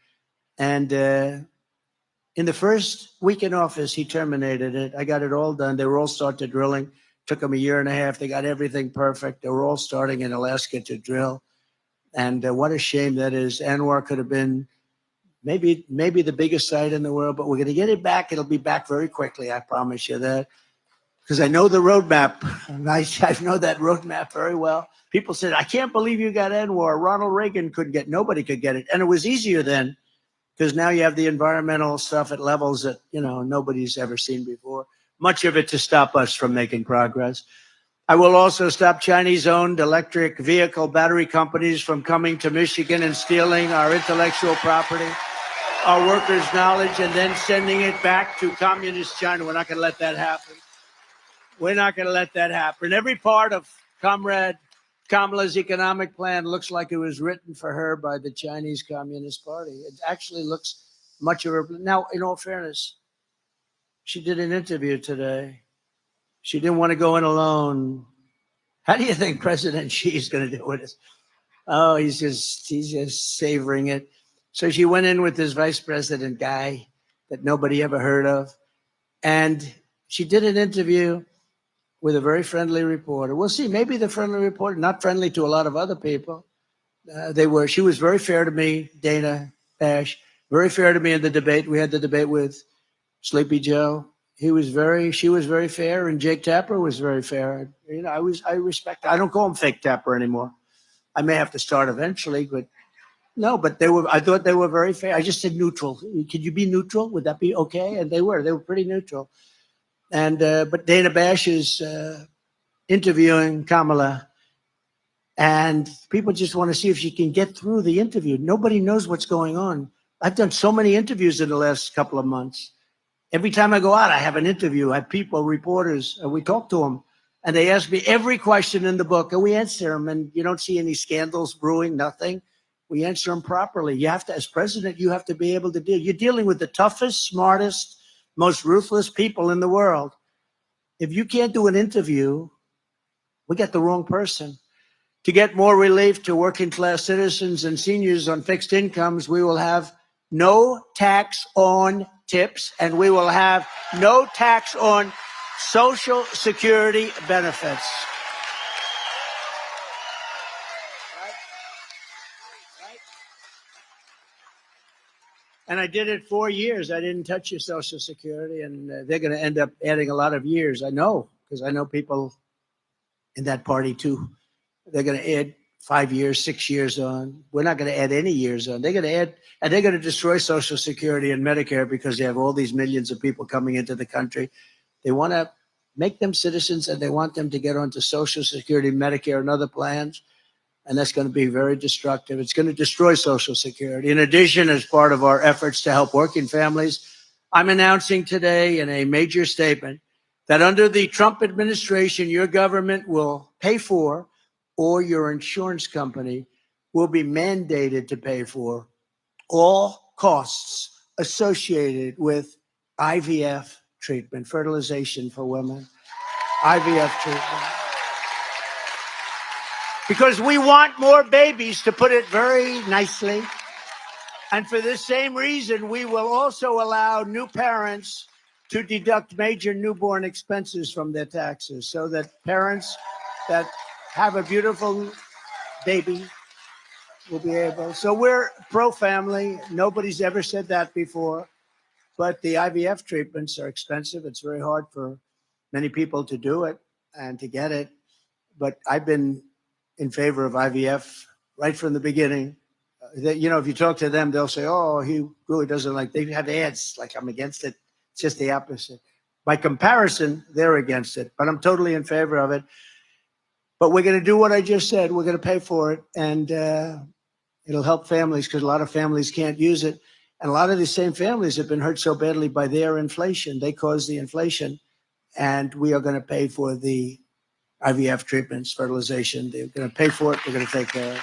And in the first week in office, he terminated it. I got it all done. They were all started drilling. Took them a year and a half. They got everything perfect. They were all starting in Alaska to drill. And what a shame that is. ANWR could have been maybe the biggest site in the world, but we're going to get it back. It'll be back very quickly. I promise you that. Because I know the roadmap. I know that roadmap very well. People said, I can't believe you got ANWR. Ronald Reagan nobody could get it. And it was easier then, because now you have the environmental stuff at levels that, nobody's ever seen before. Much of it to stop us from making progress. I will also stop Chinese-owned electric vehicle battery companies from coming to Michigan and stealing our intellectual property, our workers' knowledge, and then sending it back to communist China. We're not going to let that happen. We're not going to let that happen. Every part of Comrade Kamala's economic plan looks like it was written for her by the Chinese Communist Party. It actually looks much of her. Now, in all fairness, she did an interview today. She didn't want to go in alone. How do you think President Xi is going to do with this? Oh, he's just savoring it. So she went in with this vice president guy that nobody ever heard of. And she did an interview with a very friendly reporter. We'll see, maybe the friendly reporter, not friendly to a lot of other people. She was very fair to me, Dana Bash, very fair to me in the debate. We had the debate with Sleepy Joe. She was very fair, and Jake Tapper was very fair. I respect. I don't call him Fake Tapper anymore. I may have to start eventually, but no. But I thought they were very fair. I just said neutral. Could you be neutral? Would that be okay? And they were pretty neutral. And but Dana Bash is interviewing Kamala, and people just want to see if she can get through the interview. Nobody knows what's going on. I've done so many interviews in the last couple of months. Every time I go out, I have an interview. I have people, reporters, and we talk to them. And they ask me every question in the book, and we answer them. And you don't see any scandals brewing, nothing. We answer them properly. You have to, as president, you have to be able to deal. You're dealing with the toughest, smartest, most ruthless people in the world. If you can't do an interview, we got the wrong person. To get more relief to working class citizens and seniors on fixed incomes, we will have no tax on tips, and we will have no tax on Social Security benefits. And I did it 4 years. I didn't touch your Social Security, and they're going to end up adding a lot of years. I know, because I know people in that party too. They're going to add 5 years, 6 years on. We're not going to add any years on. They're going to add, and they're going to destroy Social Security and Medicare because they have all these millions of people coming into the country. They want to make them citizens, and they want them to get onto Social Security, Medicare, and other plans. And that's going to be very destructive. It's going to destroy Social Security. In addition, as part of our efforts to help working families, I'm announcing today in a major statement that under the Trump administration, your government will pay for, or your insurance company will be mandated to pay for, all costs associated with IVF treatment, fertilization for women, IVF treatment. Because we want more babies, to put it very nicely. And for this same reason, we will also allow new parents to deduct major newborn expenses from their taxes, so that parents that have a beautiful baby will be able. So we're pro-family. Nobody's ever said that before. But the IVF treatments are expensive. It's very hard for many people to do it and to get it. But I've been in favor of IVF right from the beginning. If you talk to them, they'll say, oh, he really doesn't like, they have ads like I'm against it. It's just the opposite. By comparison, they're against it, but I'm totally in favor of it. But we're going to do what I just said. We're going to pay for it, and it'll help families, because a lot of families can't use it. And a lot of these same families have been hurt so badly by their inflation. They caused the inflation, and we are going to pay for the IVF treatments, fertilization. They're going to pay for it. They're going to take care of it.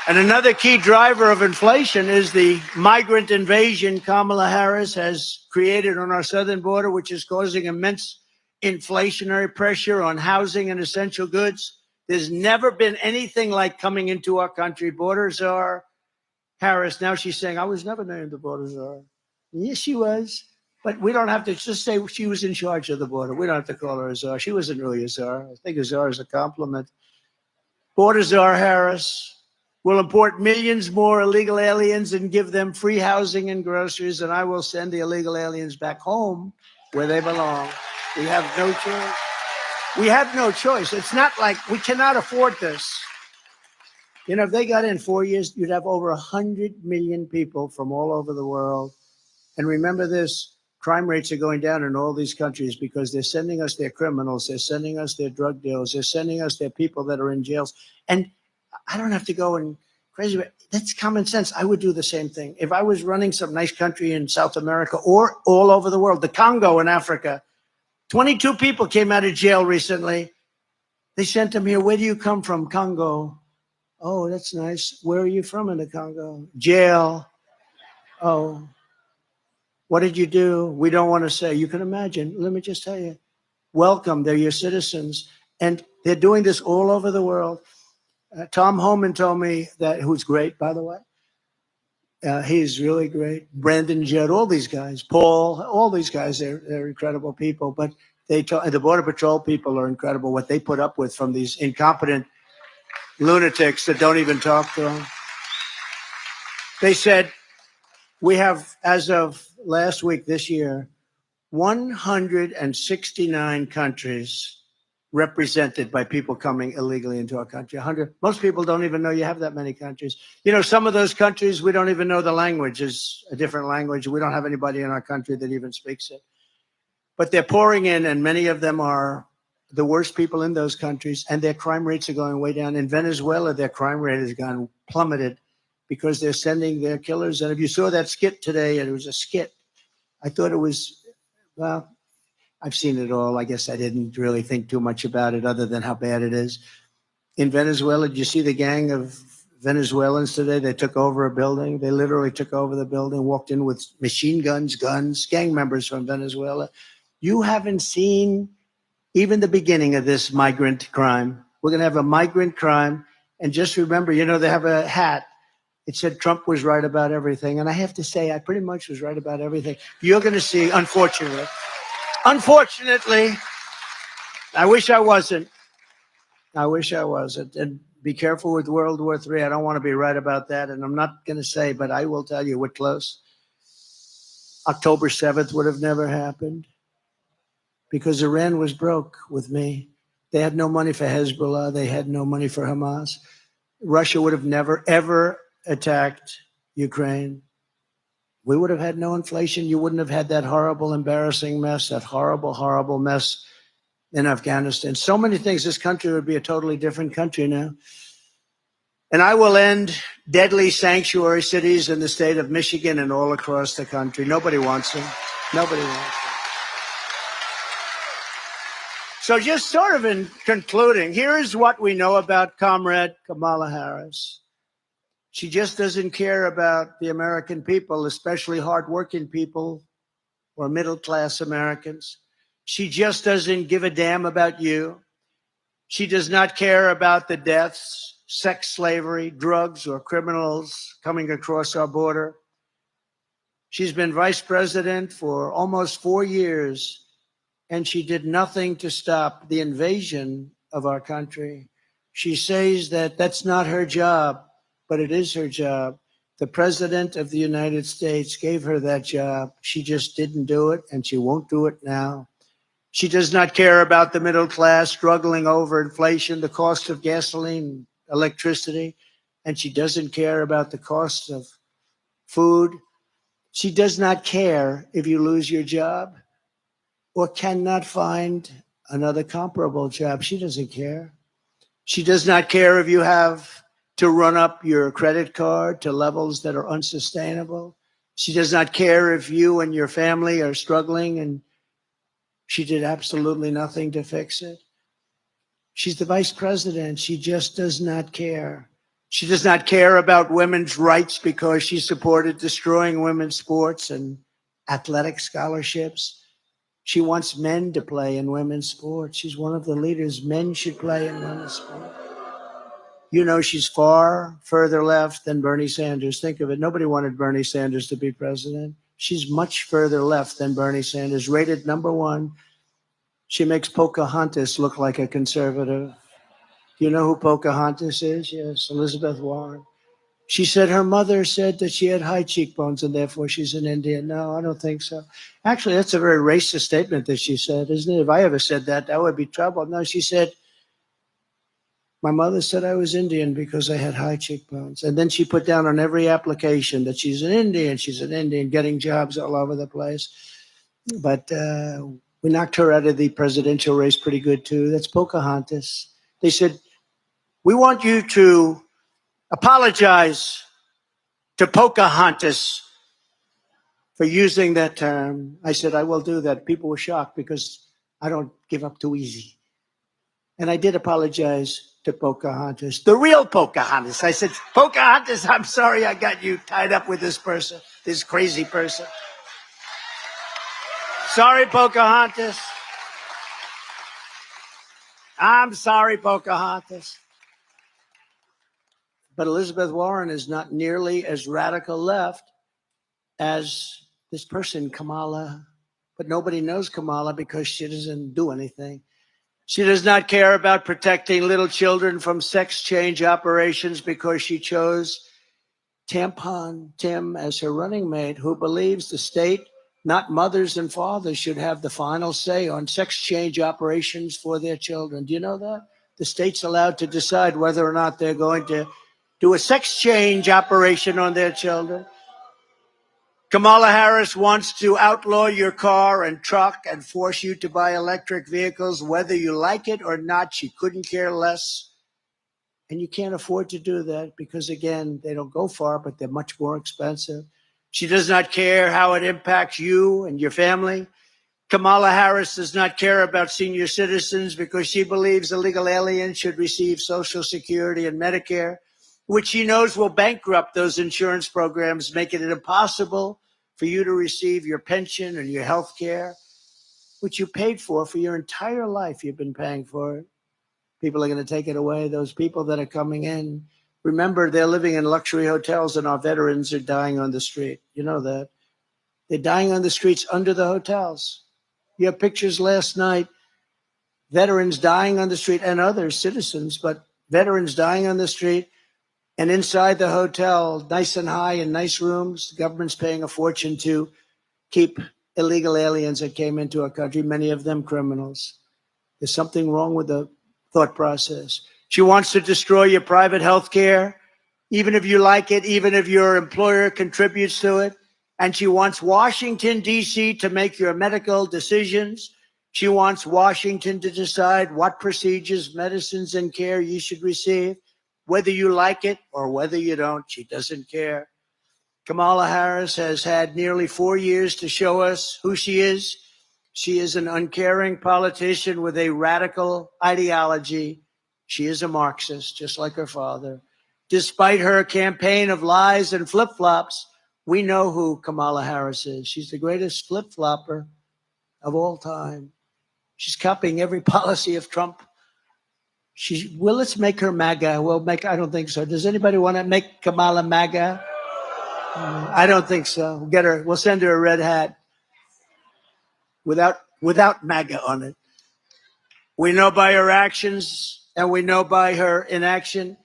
And another key driver of inflation is the migrant invasion Kamala Harris has created on our southern border, which is causing immense inflationary pressure on housing and essential goods. There's never been anything like coming into our country. Border czar Harris, now she's saying, I was never named the border czar. Yes, she was. But we don't have to just say she was in charge of the border. We don't have to call her a czar. She wasn't really a czar. I think a czar is a compliment. Border czar Harris will import millions more illegal aliens and give them free housing and groceries, and I will send the illegal aliens back home where they belong. We have no choice. We have no choice. It's not like we cannot afford this. If they got in 4 years, you'd have over 100 million people from all over the world. And remember this, crime rates are going down in all these countries because they're sending us their criminals. They're sending us their drug dealers. They're sending us their people that are in jails. And I don't have to go and crazy, but that's common sense. I would do the same thing. If I was running some nice country in South America or all over the world, the Congo in Africa, 22 people came out of jail recently. They sent them here. Where do you come from? Congo. Oh, that's nice. Where are you from in the Congo? Jail. Oh, what did you do? We don't want to say. You can imagine. Let me just tell you. Welcome. They're your citizens. And they're doing this all over the world. Tom Homan told me that, who's great, by the way. He's really great. Brandon Judd, all these guys, Paul, all these guys, they're incredible people. But the Border Patrol people are incredible, what they put up with from these incompetent lunatics that don't even talk to them. They said, we have, as of last week this year, 169 countries represented by people coming illegally into our country. 100. Most people don't even know you have that many countries. Some of those countries, we don't even know the language is a different language. We don't have anybody in our country that even speaks it. But they're pouring in, and many of them are the worst people in those countries, and their crime rates are going way down. In Venezuela, their crime rate has gone plummeted because they're sending their killers. And if you saw that skit today, and it was a skit, I thought it was, well, I've seen it all. I guess I didn't really think too much about it other than how bad it is. In Venezuela, did you see the gang of Venezuelans today? They took over a building. They literally took over the building, walked in with machine guns, gang members from Venezuela. You haven't seen even the beginning of this migrant crime. We're going to have a migrant crime. And just remember, they have a hat. It said Trump was right about everything. And I have to say, I pretty much was right about everything. You're going to see, unfortunately, I wish I wasn't. I wish I wasn't. And be careful with World War III. I don't want to be right about that. And I'm not going to say, but I will tell you, we're close. October 7th would have never happened because Iran was broke with me. They had no money for Hezbollah. They had no money for Hamas. Russia would have never, ever attacked Ukraine. We would have had no inflation. You wouldn't have had that horrible, embarrassing mess, that horrible, horrible mess in Afghanistan. So many things. This country would be a totally different country now. And I will end deadly sanctuary cities in the state of Michigan and all across the country. Nobody wants them. Nobody wants them. So just sort of in concluding, here is what we know about Comrade Kamala Harris. She just doesn't care about the American people, especially hardworking people or middle-class Americans. She just doesn't give a damn about you. She does not care about the deaths, sex slavery, drugs, or criminals coming across our border. She's been vice president for almost 4 years, and she did nothing to stop the invasion of our country. She says that that's not her job, but it is her job. The President of the United States gave her that job. She just didn't do it, and she won't do it now. She does not care about the middle class struggling over inflation, the cost of gasoline, electricity, and she doesn't care about the cost of food. She does not care if you lose your job or cannot find another comparable job. She doesn't care. She does not care if you have to run up your credit card to levels that are unsustainable. She does not care if you and your family are struggling, and she did absolutely nothing to fix it. She's the vice president. She just does not care. She does not care about women's rights because she supported destroying women's sports and athletic scholarships. She wants men to play in women's sports. She's one of the leaders. Men should play in women's sports. You know, she's far further left than Bernie Sanders. Think of it. Nobody wanted Bernie Sanders to be president. She's much further left than Bernie Sanders, rated #1. She makes Pocahontas look like a conservative. Do you know who Pocahontas is? Yes, Elizabeth Warren. She said her mother said that she had high cheekbones and therefore she's an Indian. No, I don't think so. Actually, that's a very racist statement that she said, isn't it? If I ever said that, that would be trouble. No, she said, my mother said I was Indian because I had high cheekbones. And then she put down on every application that she's an Indian, getting jobs all over the place. But we knocked her out of the presidential race pretty good, too. That's Pocahontas. They said, we want you to apologize to Pocahontas for using that term. I said, I will do that. People were shocked because I don't give up too easy. And I did apologize to Pocahontas, the real Pocahontas. I said, Pocahontas, I'm sorry I got you tied up with this person, this crazy person. Sorry, Pocahontas. I'm sorry, Pocahontas. But Elizabeth Warren is not nearly as radical left as this person, Kamala. But nobody knows Kamala because she doesn't do anything. She does not care about protecting little children from sex change operations because she chose Tampon Tim as her running mate, who believes the state, not mothers and fathers, should have the final say on sex change operations for their children. Do you know that? The state's allowed to decide whether or not they're going to do a sex change operation on their children. Kamala Harris wants to outlaw your car and truck and force you to buy electric vehicles, whether you like it or not. She couldn't care less. And you can't afford to do that because, again, they don't go far, but they're much more expensive. She does not care how it impacts you and your family. Kamala Harris does not care about senior citizens because she believes illegal aliens should receive Social Security and Medicare, which she knows will bankrupt those insurance programs, making it impossible for you to receive your pension and your health care, which you paid for your entire life. You've been paying for it. People are going to take it away. Those people that are coming in Remember, they're living in luxury hotels and our veterans are dying on the street. You know that. They're dying on the streets under the hotels. You have pictures last night, veterans dying on the street and other citizens, but veterans dying on the street and inside the hotel, nice and high in nice rooms. The government's paying a fortune to keep illegal aliens that came into our country, many of them criminals. There's something wrong with the thought process. She wants to destroy your private health care, even if you like it, even if your employer contributes to it. And she wants Washington, D.C. to make your medical decisions. She wants Washington to decide what procedures, medicines, and care you should receive, whether you like it or whether you don't. She doesn't care. Kamala Harris has had nearly 4 years to show us who she is. She is an uncaring politician with a radical ideology. She is a Marxist, just like her father. Despite her campaign of lies and flip-flops, we know who Kamala Harris is. She's the greatest flip-flopper of all time. She's copying every policy of Trump. Well, let's make her MAGA. I don't think so. Does anybody want to make Kamala MAGA? I don't think so. We'll send her a red hat without MAGA on it. We know by her actions and we know by her inaction.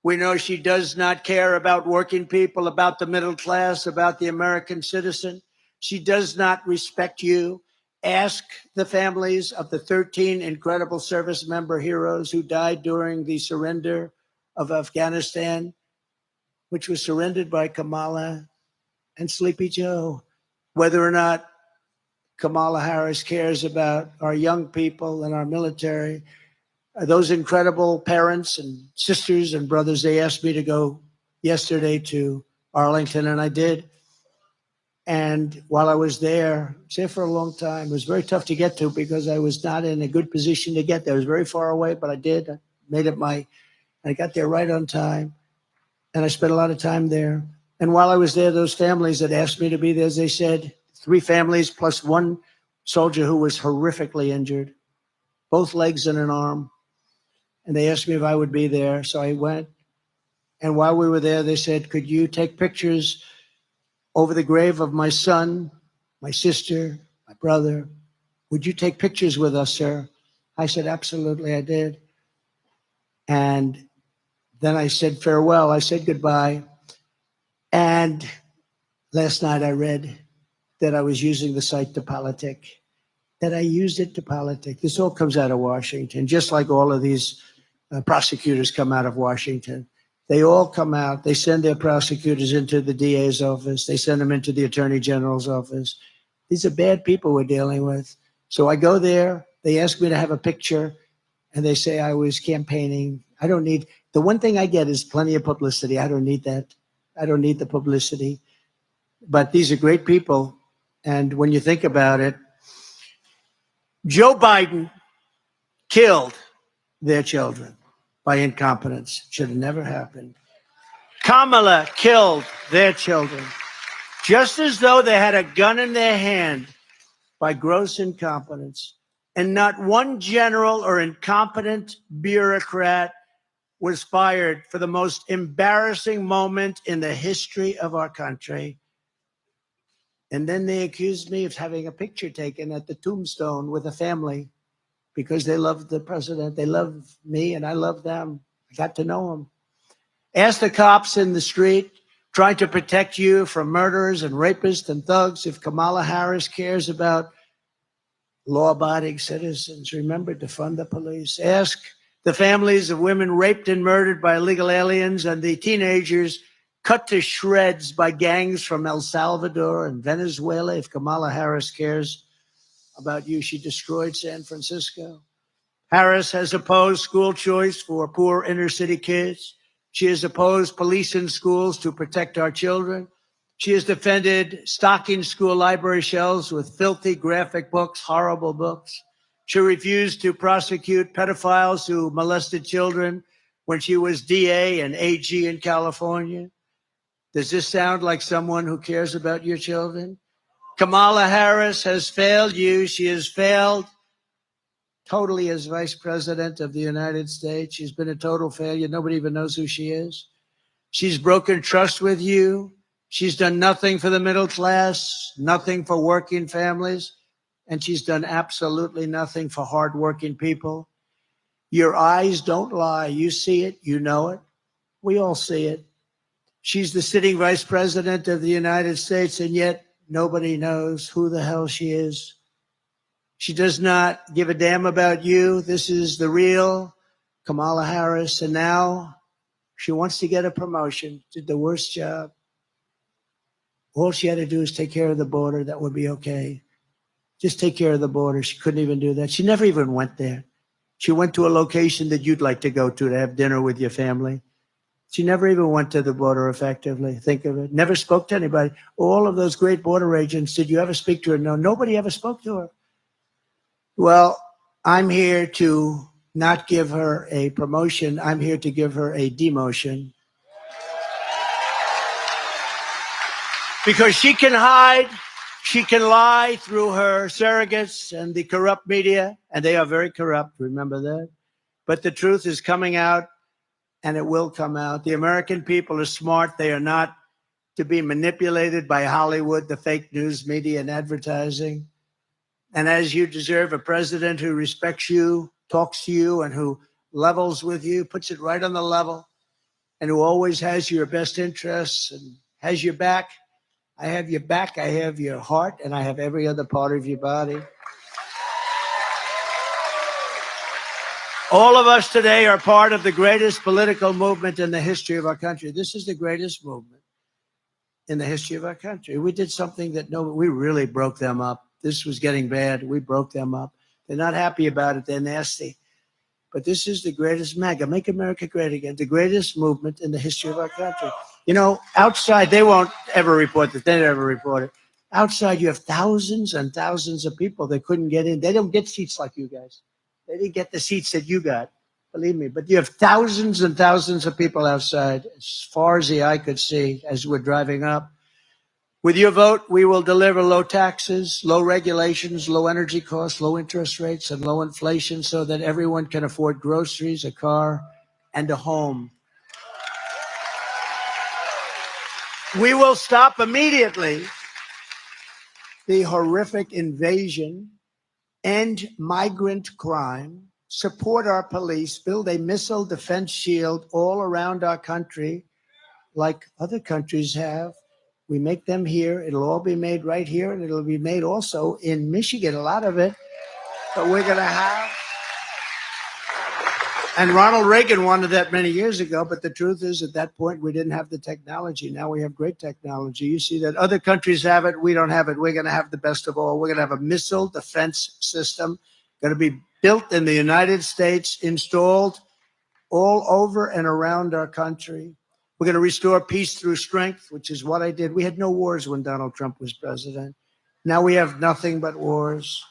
We know she does not care about working people, about the middle class, about the American citizen. She does not respect you. Ask the families of the 13 incredible service member heroes who died during the surrender of Afghanistan, which was surrendered by Kamala and Sleepy Joe, whether or not Kamala Harris cares about our young people and our military. Those incredible parents and sisters and brothers, they asked me to go yesterday to Arlington, and I did. And while I was there, I was there for a long time. It was very tough to get to because I was not in a good position to get there. It was very far away, but I did. I got there right on time. And I spent a lot of time there. And while I was there, those families that asked me to be there, as they said, 3 families plus 1 soldier who was horrifically injured, both legs and an arm. And they asked me if I would be there. So I went. And while we were there, they said, could you take pictures over the grave of my son, my sister, my brother? Would you take pictures with us, sir? I said, absolutely, I did. And then I said farewell. I said goodbye. And last night I read that I was using the site to politic, that I used it to politic. This all comes out of Washington, just like all of these prosecutors come out of Washington. They all come out. They send their prosecutors into the DA's office. They send them into the Attorney General's office. These are bad people we're dealing with. So I go there. They ask me to have a picture, and they say I was campaigning. I don't need – the one thing I get is plenty of publicity. I don't need that. I don't need the publicity. But these are great people. And when you think about it, Joe Biden killed their children by incompetence. Should have never happened. Kamala killed their children, just as though they had a gun in their hand, by gross incompetence. And not one general or incompetent bureaucrat was fired for the most embarrassing moment in the history of our country. And then they accused me of having a picture taken at the tombstone with a family because they love the president. They love me and I love them. I got to know them. Ask the cops in the street trying to protect you from murderers and rapists and thugs if Kamala Harris cares about law-abiding citizens. Remember, defund the police. Ask the families of women raped and murdered by illegal aliens and the teenagers cut to shreds by gangs from El Salvador and Venezuela if Kamala Harris cares about you. She destroyed San Francisco. Harris has opposed school choice for poor inner-city kids. She has opposed police in schools to protect our children. She has defended stocking school library shelves with filthy graphic books, horrible books. She refused to prosecute pedophiles who molested children when she was DA and AG in California. Does this sound like someone who cares about your children? Kamala Harris has failed you. She has failed totally as Vice President of the United States. She's been a total failure. Nobody even knows who she is. She's broken trust with you. She's done nothing for the middle class, nothing for working families, and she's done absolutely nothing for hardworking people. Your eyes don't lie. You see it. You know it. We all see it. She's the sitting vice president of the United States, and yet nobody knows who the hell she is. She does not give a damn about you. This is the real Kamala Harris, and now she wants to get a promotion. Did the worst job. All she had to do is take care of the border. That would be okay. Just take care of the border. She couldn't even do that. She never even went there. She went to a location that you'd like to go to have dinner with your family. She never even went to the border effectively. Think of it. Never spoke to anybody. All of those great border agents, did you ever speak to her? No, nobody ever spoke to her. Well, I'm here to not give her a promotion. I'm here to give her a demotion. Because she can hide, she can lie through her surrogates and the corrupt media, and they are very corrupt, remember that? But the truth is coming out, and it will come out. The American people are smart. They are not to be manipulated by Hollywood, the fake news media, and advertising. And as you deserve, a president who respects you, talks to you, and who levels with you, puts it right on the level, and who always has your best interests and has your back. I have your back, I have your heart, and I have every other part of your body. All of us today are part of the greatest political movement in the history of our country. This is the greatest movement in the history of our country. We did something that we really broke them up. This was getting bad. We broke them up. They're not happy about it. They're nasty. But this is the greatest MAGA, Make America Great Again, the greatest movement in the history of our country. You know, outside, they won't ever report that. They never report it. Outside, you have thousands and thousands of people that couldn't get in. They don't get seats like you guys. They didn't get the seats that you got, believe me. But you have thousands and thousands of people outside, as far as the eye could see, as we're driving up. With your vote, we will deliver low taxes, low regulations, low energy costs, low interest rates, and low inflation so that everyone can afford groceries, a car, and a home. We will stop immediately the horrific invasion, end migrant crime, support our police, build a missile defense shield all around our country like other countries have. We make them here. It'll all be made right here, and it'll be made also in Michigan, a lot of it. But we're going to have, and Ronald Reagan wanted that many years ago, but the truth is at that point we didn't have the technology. Now we have great technology. You see that other countries have it. We don't have it. We're going to have the best of all. We're going to have a missile defense system going to be built in the United States, installed all over and around our country. We're going to restore peace through strength, which is what I did. We had no wars when Donald Trump was president. Now we have nothing but wars.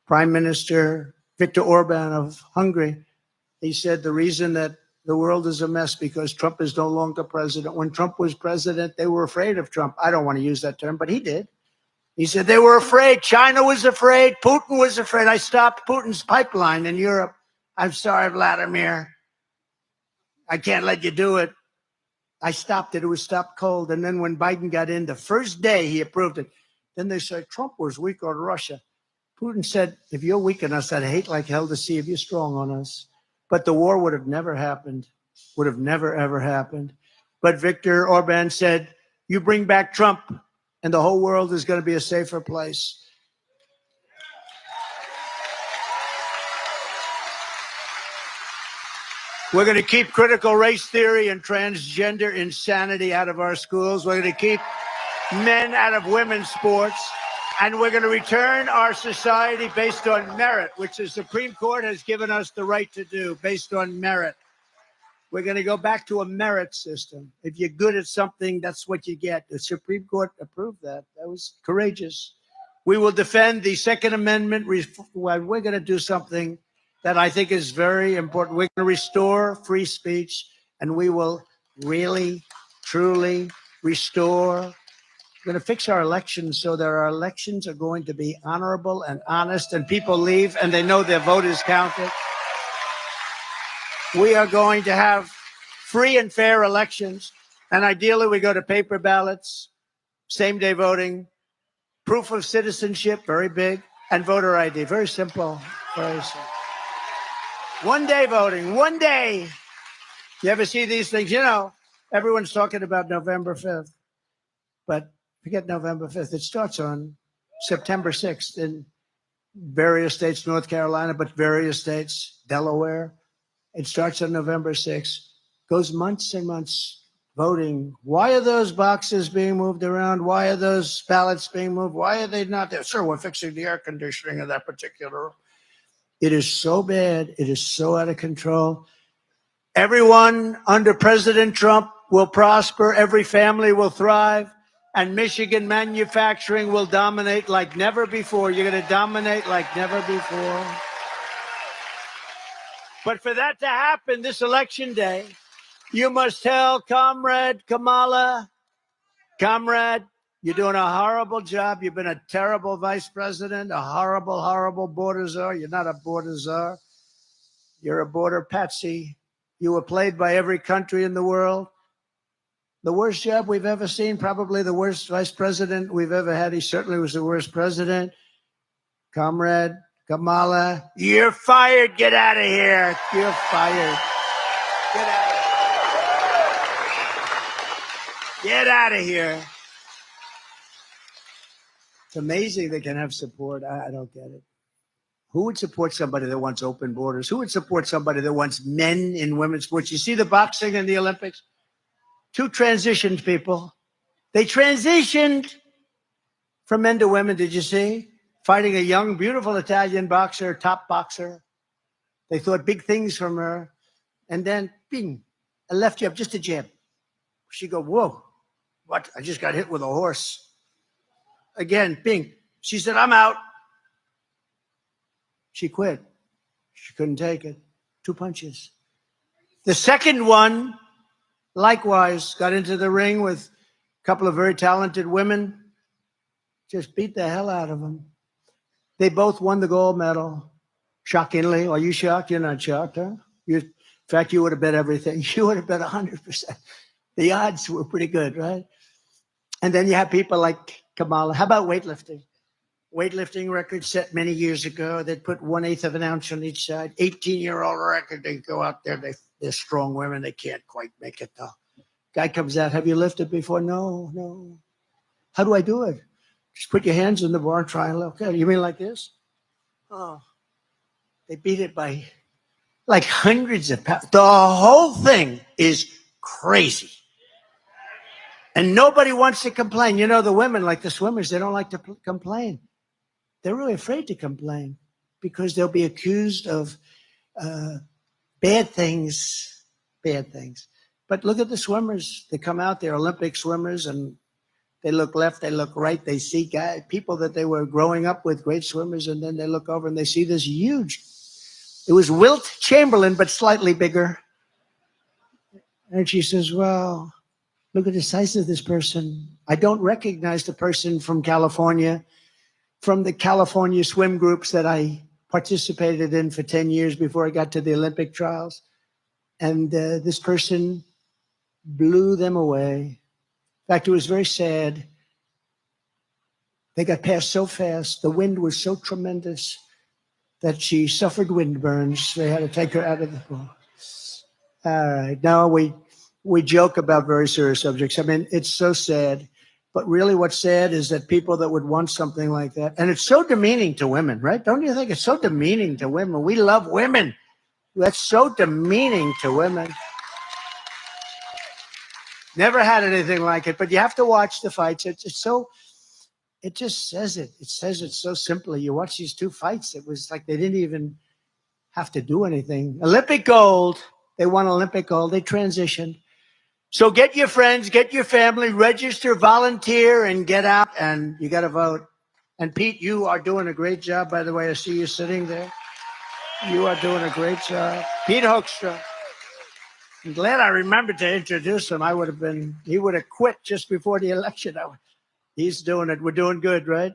Prime Minister Viktor Orban of Hungary, he said the reason that the world is a mess because Trump is no longer president. When Trump was president, they were afraid of Trump. I don't want to use that term, but he did. He said they were afraid. China was afraid. Putin was afraid. I stopped Putin's pipeline in Europe. I'm sorry, Vladimir. I can't let you do it. I stopped it. It was stopped cold. And then when Biden got in, the first day he approved it. Then they said Trump was weak on Russia. Putin said, if you're weak on us, I'd hate like hell to see if you're strong on us. But the war would have never happened, would have never, ever happened. But Viktor Orban said, you bring back Trump and the whole world is going to be a safer place. We're going to keep critical race theory and transgender insanity out of our schools. We're going to keep men out of women's sports. And we're going to return our society based on merit, which the Supreme Court has given us the right to do, based on merit. We're going to go back to a merit system. If you're good at something, that's what you get. The Supreme Court approved that. That was courageous. We will defend the Second Amendment. We're going to do something that I think is very important. We're going to restore free speech, and we will really, truly restore. We're going to fix our elections so that our elections are going to be honorable and honest, and people leave and they know their vote is counted. We are going to have free and fair elections. And ideally, we go to paper ballots, same-day voting, proof of citizenship, very big, and voter ID. Very simple. Very simple. One-day voting, one day. You ever see these things? You know, everyone's talking about November 5th, but forget November 5th. It starts on September 6th in various states, North Carolina, but various states, Delaware. It starts on November 6th, goes months and months voting. Why are those boxes being moved around? Why are those ballots being moved? Why are they not there? Sir, we're fixing the air conditioning in that particular room. It is so bad. It is so out of control. Everyone under President Trump will prosper. Every family will thrive. And Michigan manufacturing will dominate like never before. You're going to dominate like never before. But for that to happen this election day, you must tell Comrade Kamala, Comrade, you're doing a horrible job. You've been a terrible vice president, a horrible, horrible border czar. You're not a border czar. You're a border patsy. You were played by every country in the world. The worst job we've ever seen, probably the worst vice president we've ever had. He certainly was the worst president. Comrade Kamala, you're fired. Get out of here. You're fired. Get out. Get out of here. It's amazing they can have support. I don't get it. Who would support somebody that wants open borders? Who would support somebody that wants men in women's sports? You see the boxing and the Olympics? Two transitioned people. They transitioned from men to women, did you see? Fighting a young, beautiful Italian boxer, top boxer. They thought big things from her. And then, bing, a left jab, just a jab. She go, whoa, what? I just got hit with a horse. Again, bing. She said, I'm out. She quit. She couldn't take it. 2 punches. The second one, likewise, got into the ring with a couple of very talented women. Just beat the hell out of them. They both won the gold medal. Shockingly. Are you shocked? You're not shocked, huh? In fact, you would have bet everything. You would have bet 100%. The odds were pretty good, right? And then you have people like Kamala. How about weightlifting? Weightlifting record set many years ago. They'd put 1/8 of an ounce on each side. 18-year-old record. They go out there. They're strong women. They can't quite make it, though. Guy comes out. Have you lifted before? No. How do I do it? Just put your hands in the bar and try and look. Okay, you mean like this? Oh, they beat it by like hundreds of pounds. The whole thing is crazy. And nobody wants to complain. You know, the women, like the swimmers, they don't like to complain. They're really afraid to complain because they'll be accused of bad things. But look at the swimmers. They come out, they're Olympic swimmers, and they look left, they look right. They see people that they were growing up with, great swimmers, and then they look over and they see this huge. It was Wilt Chamberlain, but slightly bigger. And she says, well, look at the size of this person. I don't recognize the person from California, from the California swim groups that I participated in for 10 years before I got to the Olympic trials. And this person blew them away. In fact, it was very sad. They got past so fast. The wind was so tremendous that she suffered wind burns. They had to take her out of the pool. All right. Now we joke about very serious subjects. I mean, it's so sad. But really what's sad is that people that would want something like that, and it's so demeaning to women, right? Don't you think it's so demeaning to women? We love women. That's so demeaning to women. Never had anything like it, but you have to watch the fights. It just says it. It says it so simply. You watch these two fights. It was like they didn't even have to do anything. Olympic gold. They won Olympic gold. They transitioned. So get your friends, get your family, register, volunteer, and get out, and you got to vote. And Pete, you are doing a great job, by the way. I see you sitting there. You are doing a great job. Pete Hoekstra. I'm glad I remembered to introduce him. He would have quit just before the election. He's doing it. We're doing good, right?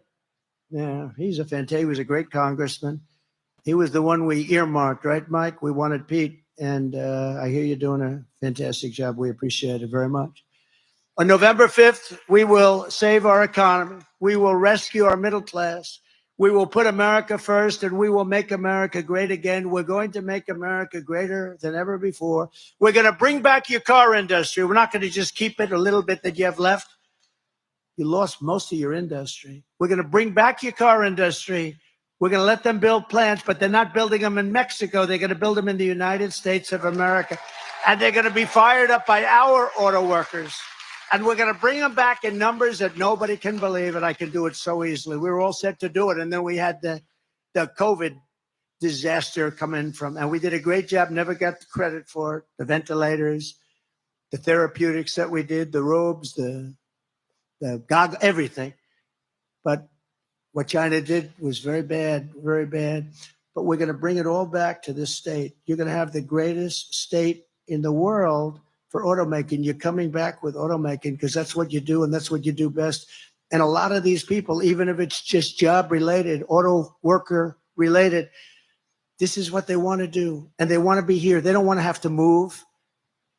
Yeah, he was a great congressman. He was the one we earmarked, right, Mike? We wanted Pete. And I hear you're doing a fantastic job. We appreciate it very much. On November 5th, we will save our economy. We will rescue our middle class. We will put America first, and we will make America great again. We're going to make America greater than ever before. We're going to bring back your car industry. We're not going to just keep it a little bit that you have left. You lost most of your industry. We're going to bring back your car industry. We're going to let them build plants, but they're not building them in Mexico. They're going to build them in the United States of America. And they're going to be fired up by our auto workers. And we're going to bring them back in numbers that nobody can believe, and I can do it so easily. We were all set to do it, and then we had the COVID disaster come in from, and we did a great job, never got the credit for it, the ventilators, the therapeutics that we did, the robes, the goggles, everything. But what China did was very bad, very bad. But we're going to bring it all back to this state. You're going to have the greatest state in the world for automaking. You're coming back with automaking because that's what you do and that's what you do best. And a lot of these people, even if it's just job related, auto worker related, this is what they want to do. And they want to be here. They don't want to have to move.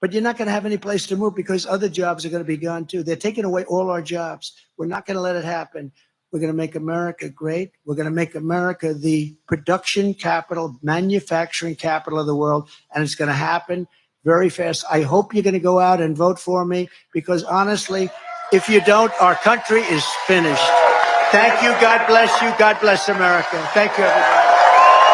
But you're not going to have any place to move because other jobs are going to be gone too. They're taking away all our jobs. We're not going to let it happen. We're going to make America great. We're going to make America the production capital, manufacturing capital of the world. And it's going to happen very fast. I hope you're going to go out and vote for me because honestly, if you don't, our country is finished. Thank you. God bless you. God bless America. Thank you, everybody.